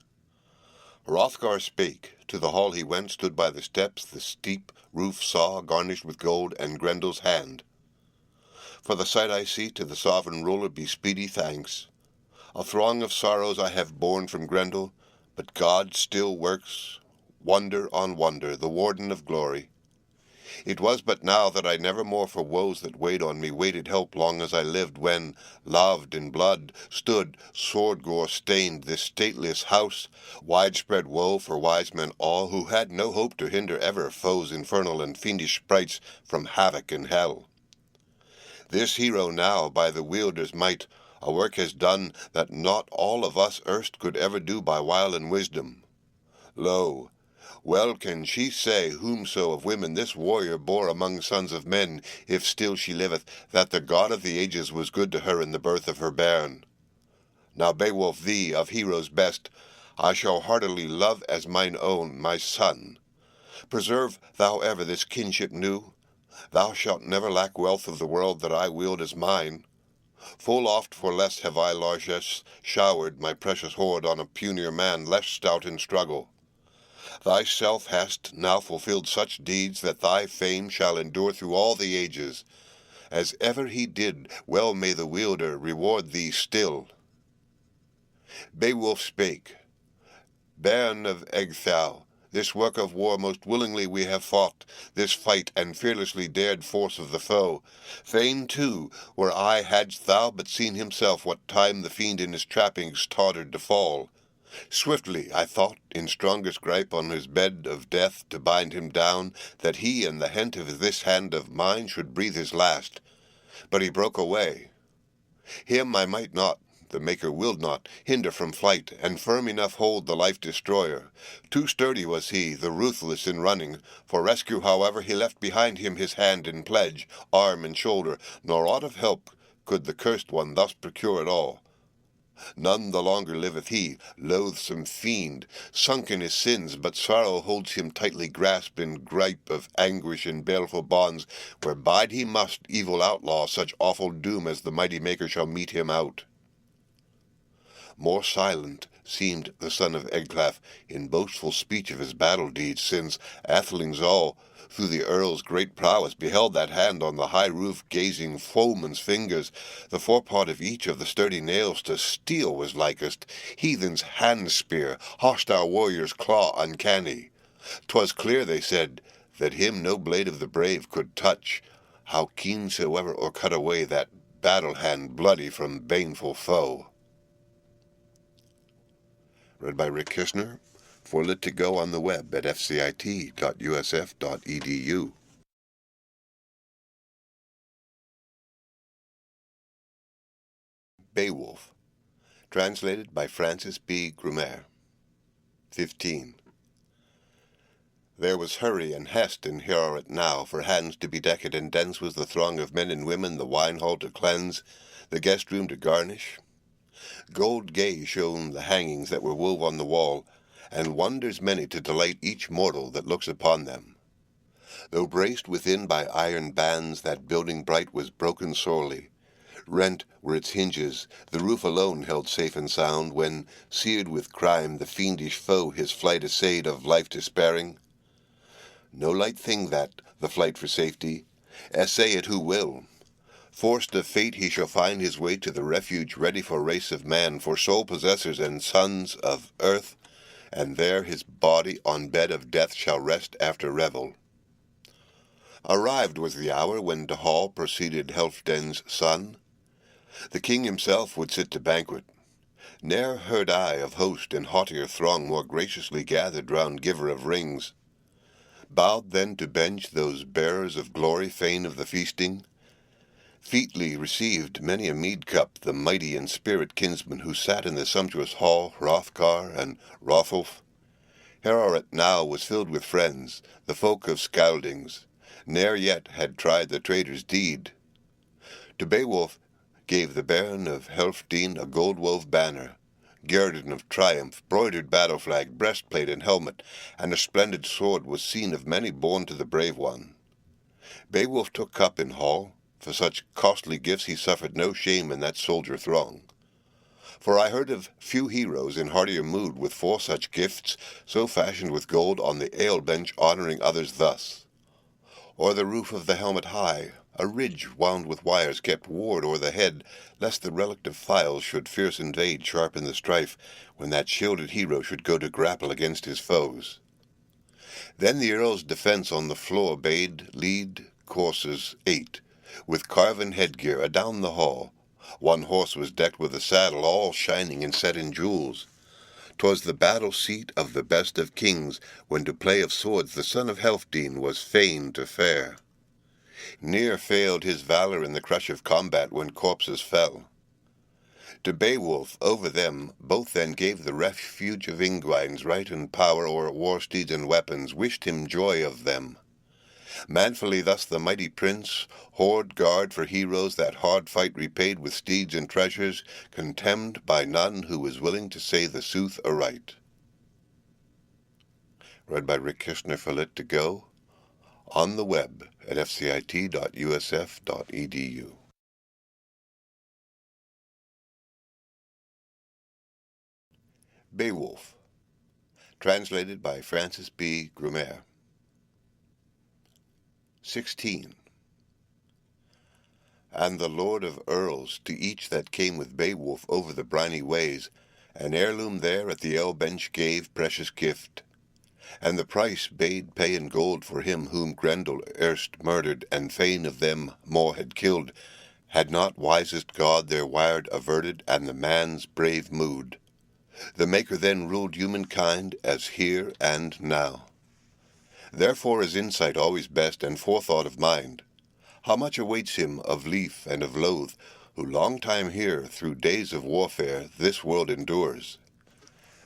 Hrothgar spake. To the hall he went, stood by the steps, the steep roof saw, garnished with gold, and Grendel's hand. For the sight I see, to the sovereign ruler be speedy thanks. A throng of sorrows I have borne from Grendel, but God still works wonder on wonder, the warden of glory. It was but now that I never more for woes that weighed on me waited help long as I lived, when, laved in blood, stood, sword-gore stained, this stateliest house, widespread woe for wise men all, who had no hope to hinder ever foes infernal and fiendish sprites from havoc in hell. This hero now, by the wielder's might, a work has done that not all of us erst could ever do by wile and wisdom. Lo, well can she say, whomso of women this warrior bore among sons of men, if still she liveth, that the God of the ages was good to her in the birth of her bairn. Now Beowulf, thee, of heroes best, I shall heartily love as mine own, my son. Preserve thou ever this kinship new. Thou shalt never lack wealth of the world that I wield as mine. Full oft for less have I largesse showered my precious hoard on a punier man less stout in struggle. Thyself hast now fulfilled such deeds that thy fame shall endure through all the ages. As ever he did, well may the wielder reward thee still. Beowulf spake. Bairn of Ecgtheow, this work of war most willingly we have fought, this fight and fearlessly dared force of the foe. Fain, too, were I hadst thou but seen himself what time the fiend in his trappings tottered to fall. Swiftly, I thought, in strongest gripe on his bed of death to bind him down, that he and the hent of this hand of mine should breathe his last. But he broke away. Him I might not, the Maker willed not, hinder from flight, and firm enough hold the life-destroyer. Too sturdy was he, the ruthless in running. For rescue, however, he left behind him his hand in pledge, arm and shoulder, nor aught of help could the cursed one thus procure at all. None the longer liveth he, loathsome fiend, sunk in his sins, but sorrow holds him tightly grasped in gripe of anguish and baleful bonds, where bide he must, evil outlaw, such awful doom as the mighty Maker shall mete him out. More silent seemed the son of Ecglaf in boastful speech of his battle deeds, since athelings all, through the earl's great prowess, beheld that hand on the high roof gazing foeman's fingers. The forepart of each of the sturdy nails to steel was likest, heathen's hand-spear, hostile warrior's claw uncanny. 'Twas clear, they said, that him no blade of the brave could touch, how keen soever or cut away that battle-hand bloody from baneful foe. Read by Rick Kishner. For Lit to Go on the web at fcit.usf.edu. Beowulf, translated by Francis Gummere. 15. There was hurry and hest in Heorot now, for hands to be decked, and dense was the throng of men and women, the wine hall to cleanse, the guest room to garnish. Gold gay shone the hangings that were wove on the wall, and wonders many to delight each mortal that looks upon them. Though braced within by iron bands, that building bright was broken sorely. Rent were its hinges, the roof alone held safe and sound, when, seared with crime, the fiendish foe his flight essayed, of life despairing. No light thing that, the flight for safety, essay it who will. Forced of fate, he shall find his way to the refuge ready for race of man, for sole possessors and sons of earth, and there his body on bed of death shall rest after revel. Arrived was the hour when to hall proceeded Healfdene's son. The king himself would sit to banquet. Ne'er heard I of host and haughtier throng more graciously gathered round giver of rings. Bowed then to bench those bearers of glory fain of the feasting. Featly received many a mead cup the mighty in spirit kinsmen who sat in the sumptuous hall, Hrothgar and Hrothulf. Heorot now was filled with friends, the folk of Scyldings, ne'er yet had tried the traitor's deed. To Beowulf gave the Baron of Healfdene a gold-wove banner, guerdon of triumph, broidered battle-flag, breastplate and helmet, and a splendid sword was seen of many borne to the brave one. Beowulf took cup in hall, for such costly gifts he suffered no shame in that soldier throng. For I heard of few heroes in heartier mood with four such gifts, so fashioned with gold, on the ale-bench honouring others thus. O'er the roof of the helmet high, a ridge wound with wires kept ward o'er the head, lest the relict of files should fierce invade sharp in the strife, when that shielded hero should go to grapple against his foes. Then the earl's defence on the floor bade lead coursers 8, with carven headgear adown the hall. One horse was decked with a saddle all shining and set in jewels. 'Twas the battle seat of the best of kings, when to play of swords the son of Healfdene was fain to fare. Near failed his valour in the crush of combat when corpses fell. To Beowulf over them both then gave the refuge of Ingwines right and power o'er war steeds and weapons, wished him joy of them. Manfully thus the mighty prince hoard guard for heroes, that hard fight repaid with steeds and treasures, contemned by none who was willing to say the sooth aright. Read by Rick Kishner for Lit to Go, on the web at fcit.usf.edu. Beowulf, translated by Francis Gummere. 16. And the lord of earls to each that came with Beowulf over the briny ways, an heirloom there at the ale-bench gave precious gift, and the price bade pay in gold for him whom Grendel erst murdered, and fain of them more had killed, had not wisest God their wyrd averted, and the man's brave mood. The Maker then ruled humankind as here and now. Therefore is insight always best, and forethought of mind. How much awaits him of lief and of loath, who long time here, through days of warfare, this world endures.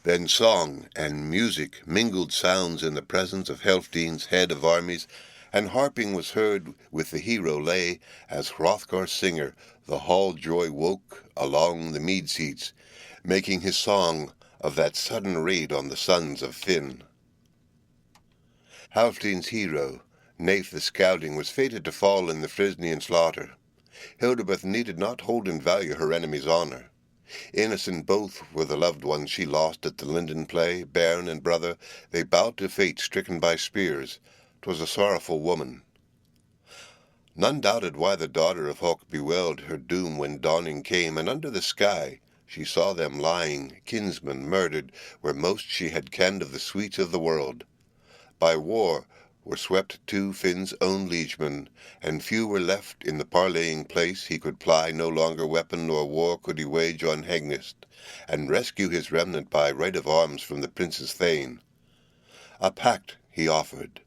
Then song and music mingled sounds in the presence of Healfdene's head of armies, and harping was heard with the hero lay, as Hrothgar's singer the hall joy woke along the mead seats, making his song of that sudden raid on the sons of Finn. Healfdene's hero, Nath the Scouting, was fated to fall in the Frysnian slaughter. Hildebeth needed not hold in value her enemy's honour. Innocent both were the loved ones she lost at the linden play, bairn and brother, they bowed to fate, stricken by spears. 'Twas a sorrowful woman. None doubted why the daughter of Hawk bewailed her doom when dawning came, and under the sky she saw them lying, kinsmen murdered, where most she had kenned of the sweets of the world. By war were swept too Finn's own liegemen, and few were left in the parleying place. He could ply no longer weapon, nor war could he wage on Hengist, and rescue his remnant by right of arms from the prince's thane. A pact he offered.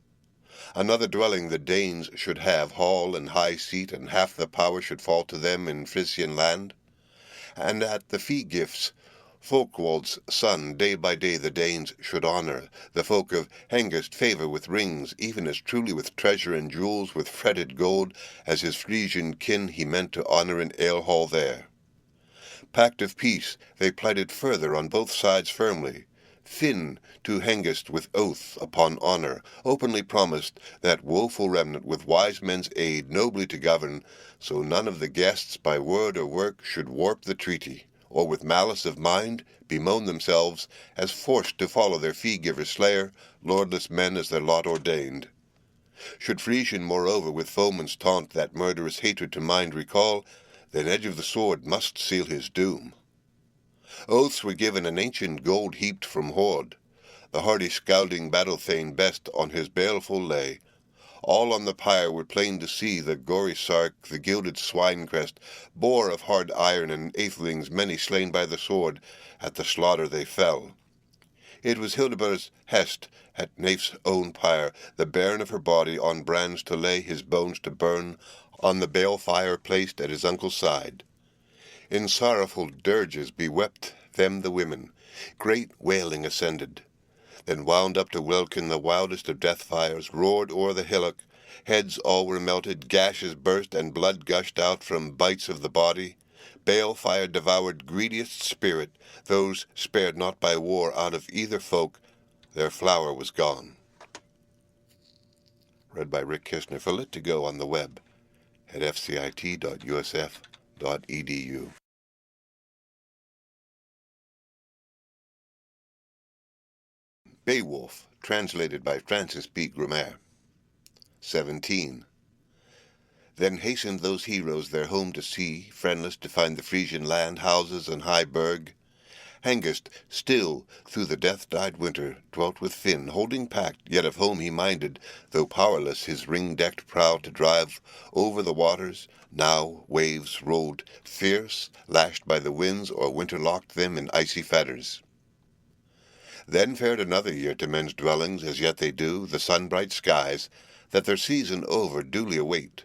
Another dwelling the Danes should have, hall and high seat, and half the power should fall to them in Frisian land. And at the fee-gifts Folkwold's son, day by day the Danes should honour, the folk of Hengest favour with rings, even as truly with treasure and jewels, with fretted gold, as his Frisian kin he meant to honour in ale-hall there. Pact of peace they plighted further on both sides firmly. Finn to Hengest with oath upon honour, openly promised that woeful remnant with wise men's aid nobly to govern, so none of the guests by word or work should warp the treaty, or with malice of mind bemoan themselves as forced to follow their fee-giver slayer, lordless men as their lot ordained. Should Frisian moreover with foeman's taunt that murderous hatred to mind recall, then edge of the sword must seal his doom. Oaths were given, and ancient gold heaped from hoard. The hardy scouting battle-thane best on his baleful lay. All on the pyre were plain to see the gory sark, the gilded swine-crest, boar of hard iron, and aethelings many slain by the sword. At the slaughter they fell. It was Hildeburh's hest, at Naif's own pyre, the bairn of her body on brands to lay, his bones to burn, on the bale-fire placed at his uncle's side. In sorrowful dirges bewept them the women. Great wailing ascended. Then wound up to welkin the wildest of death-fires, roared o'er the hillock. Heads all were melted, gashes burst, and blood gushed out from bites of the body. Bale-fire devoured greediest spirit, those spared not by war out of either folk. Their flower was gone. Read by Rick Kistner for Lit to Go on the web at fcit.usf.edu. Beowulf, translated by Francis Gummere. 17. Then hastened those heroes their home to see, friendless to find the Frisian land, houses, and high burg. Hengest, still, through the death-dyed winter, dwelt with Finn, holding pact, yet of home he minded, though powerless his ring-decked prow to drive over the waters. Now waves rolled fierce, lashed by the winds, or winter locked them in icy fetters. Then fared another year to men's dwellings, as yet they do, the sun-bright skies, that their season over duly await.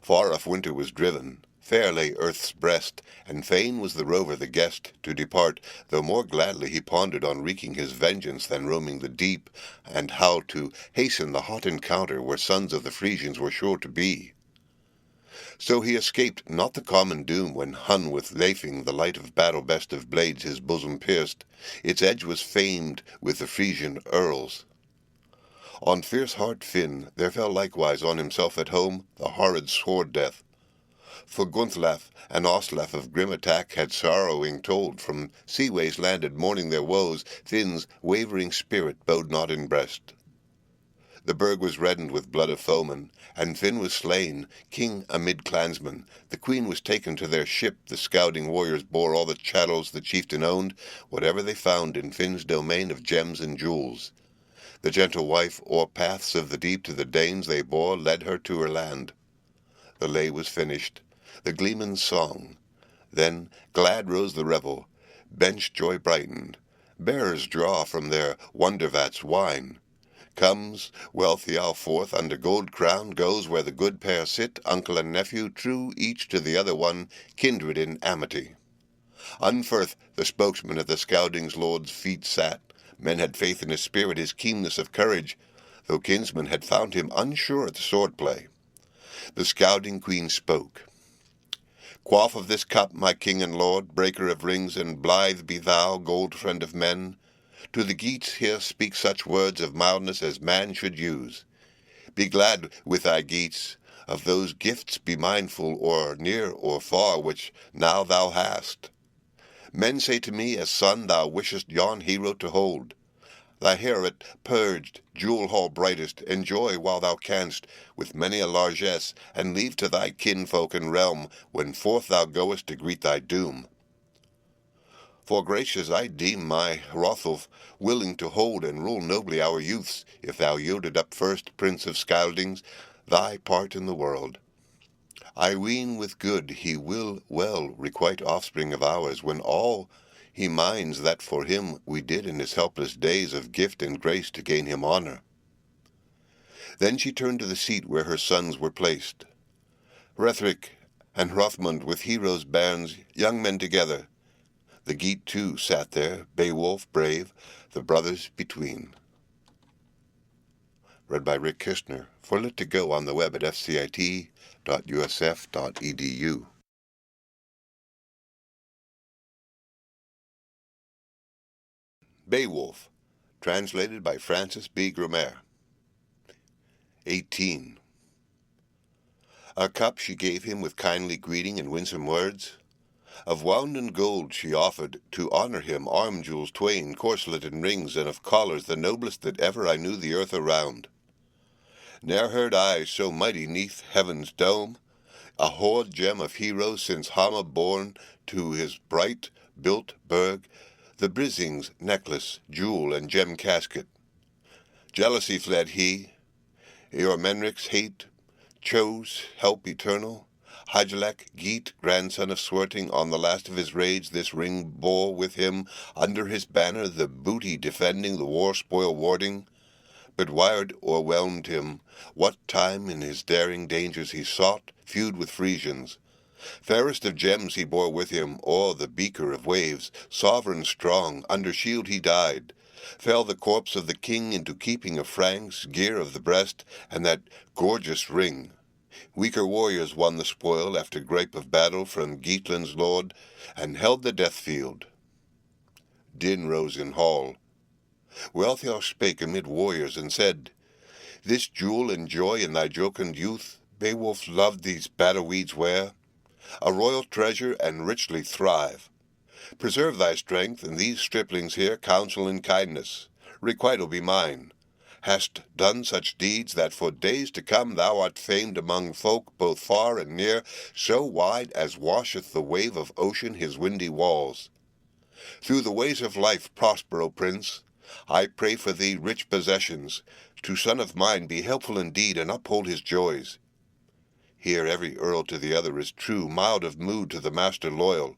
Far off winter was driven, fair lay earth's breast, and fain was the rover the guest to depart, though more gladly he pondered on wreaking his vengeance than roaming the deep, and how to hasten the hot encounter where sons of the Frisians were sure to be. So he escaped not the common doom when Hun with Leifing the light of battle best of blades his bosom pierced. Its edge was famed with the Frisian earls. On fierce-heart Finn there fell likewise on himself at home the horrid sword death. For Gunthlaf and Oslaf of grim attack had sorrowing told, from seaways landed mourning their woes, Finn's wavering spirit bode not in breast. The burg was reddened with blood of foemen, and Finn was slain, king amid clansmen. The queen was taken to their ship, the scouting warriors bore all the chattels the chieftain owned, whatever they found in Finn's domain of gems and jewels. The gentle wife o'er paths of the deep to the Danes they bore, led her to her land. The lay was finished, the gleeman's song. Then glad rose the revel, bench joy brightened. Bearers draw from their wonder-vats wine. Comes wealthy Al forth under gold crown, goes where the good pair sit, uncle and nephew, true each to the other one, kindred in amity. Unferth, the spokesman at the scouting's lord's feet sat. Men had faith in his spirit, his keenness of courage, though kinsmen had found him unsure at the sword-play. The scouting queen spoke. Quaff of this cup, my king and lord, breaker of rings, and blithe be thou, gold friend of men. To the Geats here speak such words of mildness as man should use. Be glad with thy Geats, of those gifts be mindful, or near or far, which now thou hast. Men say to me, as son thou wishest yon hero to hold. Thy heret purged, jewel-hall brightest, enjoy while thou canst, with many a largesse, and leave to thy kinfolk and realm, when forth thou goest to greet thy doom. For gracious I deem my Hrothulf, willing to hold and rule nobly our youths, if thou yielded up first, prince of Scyldings, thy part in the world. I ween with good he will well requite offspring of ours, when all he minds that for him we did in his helpless days of gift and grace to gain him honour. Then she turned to the seat where her sons were placed. Hrethric and Hrothmund with heroes' bairns, young men together. The Geat too sat there, Beowulf brave, the brothers between. Read by Rick Kistner. For Lit to Go on the web at fcit.usf.edu. Beowulf, translated by Francis Gummere. 18. A cup she gave him with kindly greeting and winsome words. Of wounden gold she offered, to honour him, arm jewels twain, corselet and rings, and of collars the noblest that ever I knew the earth around. Ne'er heard I so mighty neath heaven's dome, a hoard gem of heroes since Hama born to his bright built burg, the Brising's necklace, jewel, and gem casket. Jealousy fled he, Eormenric's hate, chose help eternal. Hygelac, Geat, grandson of Swerting, on the last of his raids this ring bore with him, under his banner the booty defending, the war spoil warding. But Wired o'erwhelmed him, what time in his daring dangers he sought, feud with Frisians. Fairest of gems he bore with him, o'er the beaker of waves, sovereign strong, under shield he died. Fell the corpse of the king into keeping of Franks, gear of the breast, and that gorgeous ring. Weaker warriors won the spoil after gripe of battle from Geatland's lord, and held the death field. Din rose in hall. Wealhtheow spake amid warriors, and said, This jewel and joy in thy jocund youth, Beowulf loved these battle weeds wear, a royal treasure, and richly thrive. Preserve thy strength, and these striplings here counsel in kindness. Requital be mine. Hast done such deeds that for days to come thou art famed among folk both far and near, so wide as washeth the wave of ocean his windy walls. Through the ways of life prosper, O Prince. I pray for thee rich possessions. To son of mine be helpful indeed, and uphold his joys. Here every earl to the other is true, mild of mood to the master loyal.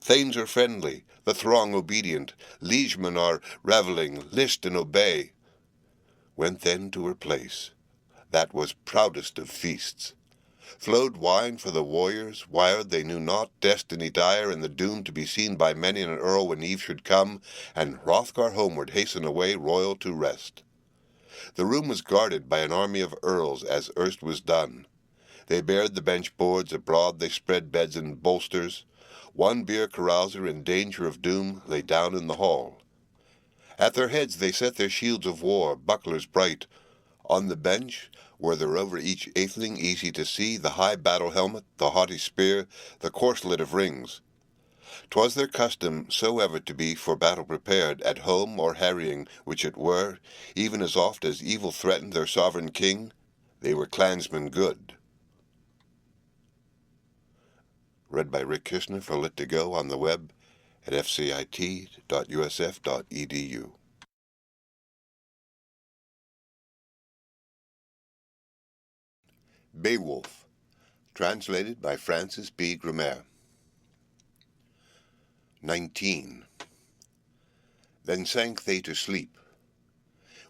Thanes are friendly, the throng obedient, liegemen are revelling, list and obey. Went then to her place, that was proudest of feasts. Flowed wine for the warriors, wired they knew not, destiny dire, and the doom to be seen by many an earl when eve should come, and Hrothgar homeward hasten away, royal to rest. The room was guarded by an army of earls, as erst was done. They bared the bench boards, abroad they spread beds and bolsters. One beer carouser in danger of doom lay down in the hall. At their heads they set their shields of war, bucklers bright. On the bench were there over each atheling, easy to see, the high battle helmet, the haughty spear, the corselet of rings. 'Twas their custom so ever to be for battle prepared, at home or harrying, which it were, even as oft as evil threatened their sovereign king, they were clansmen good. Read by Rick Kistner for Lit to Go on the web at fcit.usf.edu. Beowulf, translated by Francis Gummere. 19. Then sank they to sleep.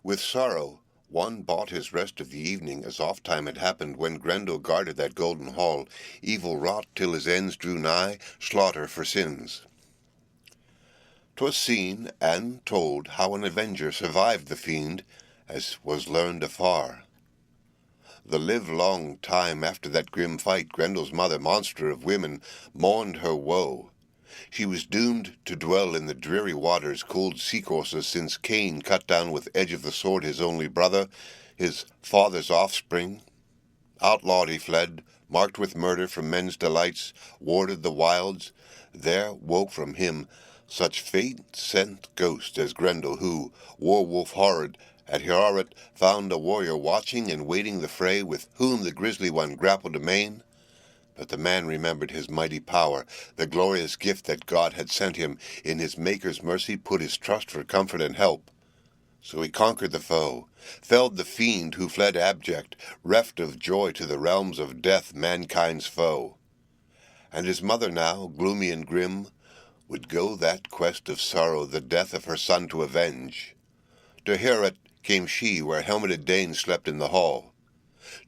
With sorrow one bought his rest of the evening, as oft-time had happened when Grendel guarded that golden hall, evil wrought till his ends drew nigh, slaughter for sins. 'Twas seen and told how an avenger survived the fiend, as was learned afar. The livelong time after that grim fight, Grendel's mother, monster of women, mourned her woe. She was doomed to dwell in the dreary waters, cold sea-courses, since Cain cut down with edge of the sword his only brother, his father's offspring. Outlawed he fled, marked with murder from men's delights, warded the wilds. There woke from him such faint-sent ghosts as Grendel, who, war-wolf horrid, at Heorot found a warrior watching and waiting the fray, with whom the grisly one grappled amain. But the man remembered his mighty power, the glorious gift that God had sent him, in his Maker's mercy put his trust for comfort and help. So he conquered the foe, felled the fiend who fled abject, reft of joy to the realms of death, mankind's foe. And his mother now, gloomy and grim, would go that quest of sorrow, the death of her son to avenge. To Heorot came she, where helmeted Danes slept in the hall.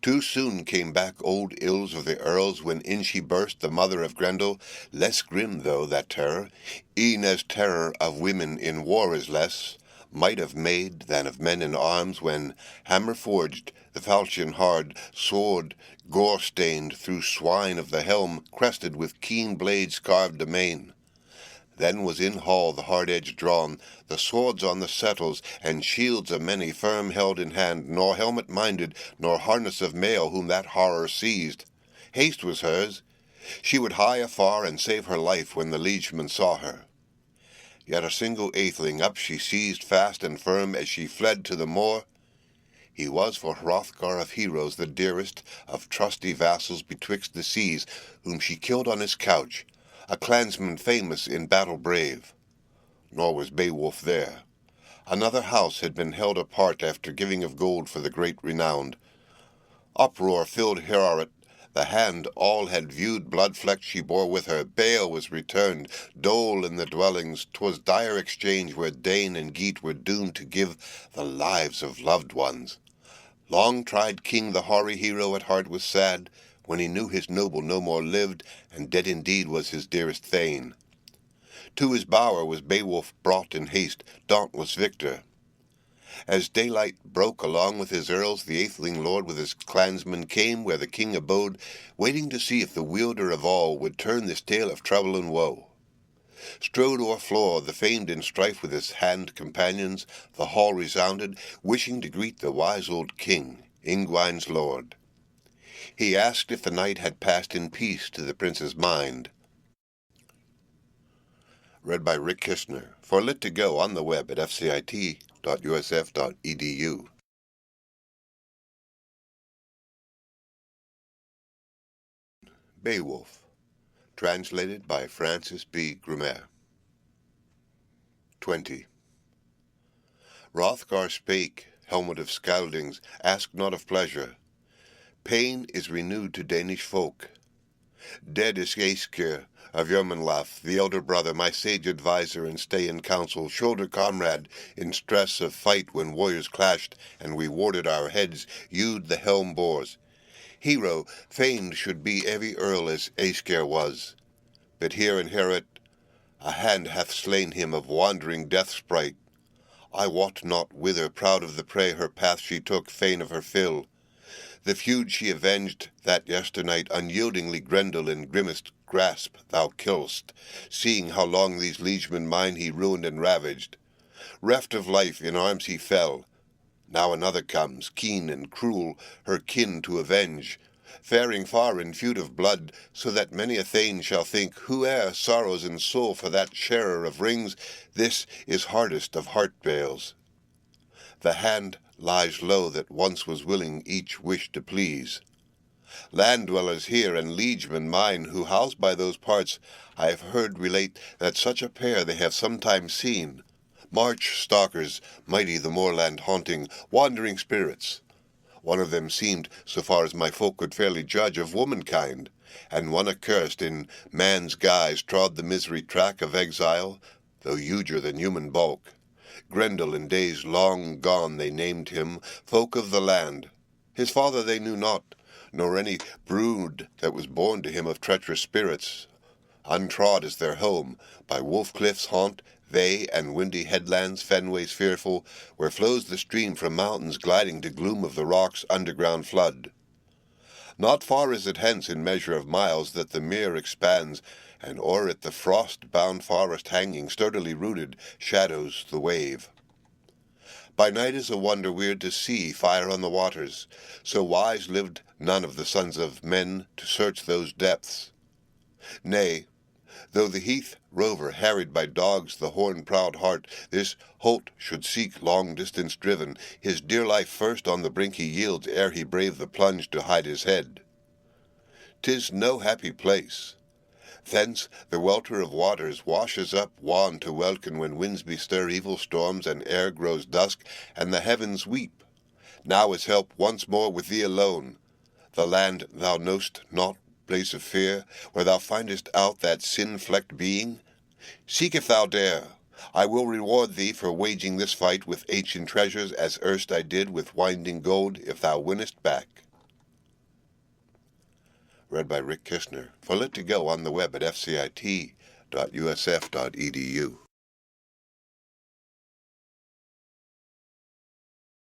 Too soon came back old ills of the earls, when in she burst, the mother of Grendel, less grim though that terror, e'en as terror of women in war is less, might of maid than of men in arms, when, hammer-forged, the falchion hard, sword gore-stained, through swine of the helm, crested with keen blades carved amain. Then was in hall the hard edge drawn, the swords on the settles, and shields of many firm held in hand, nor helmet minded, nor harness of mail whom that horror seized. Haste was hers. She would hie afar and save her life when the liegeman saw her. Yet a single atheling up she seized fast and firm as she fled to the moor. He was for Hrothgar of heroes the dearest, of trusty vassals betwixt the seas, whom she killed on his couch, a clansman famous in battle brave. Nor was Beowulf there. Another house had been held apart after giving of gold for the great renowned. Uproar filled Heorot, the hand all had viewed, blood-flecked she bore with her. Bale was returned, dole in the dwellings, 'twas dire exchange where Dane and Geat were doomed to give the lives of loved ones. Long-tried king the hoary hero at heart was sad, when he knew his noble no more lived, and dead indeed was his dearest thane. To his bower was Beowulf brought in haste, dauntless victor. As daylight broke along with his earls, the atheling lord with his clansmen came where the king abode, waiting to see if the wielder of all would turn this tale of trouble and woe. Strode o'er floor the famed in strife with his hand companions, the hall resounded, wishing to greet the wise old king, Ingwines' lord. He asked if the night had passed in peace to the prince's mind. Read by Rick Kistner, for Lit to Go on the web at fcit.usf.edu. Beowulf, translated by Francis Gummere. 20. Hrothgar spake, helmet of Scyldings, ask not of pleasure. Pain is renewed to Danish folk. Dead is Aesker of Jormunlaf, the elder brother, my sage adviser and stay in council, shoulder comrade in stress of fight when warriors clashed and we warded our heads, hewed the helm bores. Hero, famed should be every earl as Aesker was. But here in Heorot a hand hath slain him of wandering death sprite. I wot not whither, proud of the prey her path she took, fain of her fill. The feud she avenged that yesternight, unyieldingly Grendel in grimmest grasp thou kill'st, seeing how long these liegemen mine he ruined and ravaged. Reft of life, in arms he fell. Now another comes, keen and cruel, her kin to avenge, faring far in feud of blood, so that many a thane shall think, whoe'er sorrows in soul for that sharer of rings, this is hardest of heart-bales. The hand lies low that once was willing each wish to please. Land-dwellers here and liegemen mine, who house by those parts, I have heard relate that such a pair they have sometimes seen. March-stalkers, mighty the moorland haunting, wandering spirits. One of them seemed, so far as my folk could fairly judge, of womankind, and one accursed in man's guise trod the misery track of exile, though huger than human bulk. Grendel in days long gone they named him, folk of the land. His father they knew not, nor any brood that was born to him of treacherous spirits. Untrod is their home, by Wolf-Cliff's haunt, they and windy headlands, fenways fearful, where flows the stream from mountains gliding to gloom of the rocks' underground flood. Not far is it hence in measure of miles that the mere expands, and o'er it the frost-bound forest hanging, sturdily rooted, shadows the wave. By night is a wonder weird to see fire on the waters, so wise lived none of the sons of men to search those depths. Nay, though the heath rover harried by dogs the horn-proud hart, this holt should seek long distance driven, his dear life first on the brink he yields ere he brave the plunge to hide his head. 'Tis no happy place. Thence the welter of waters washes up wan to welkin when winds bestir evil storms and air grows dusk and the heavens weep. Now is help once more with thee alone. The land thou know'st not, place of fear, where thou findest out that sin-flecked being? Seek if thou dare. I will reward thee for waging this fight with ancient treasures, as erst I did with winding gold, if thou winnest back. read by Rick Kishner, for Lit to Go on the web at fcit.usf.edu.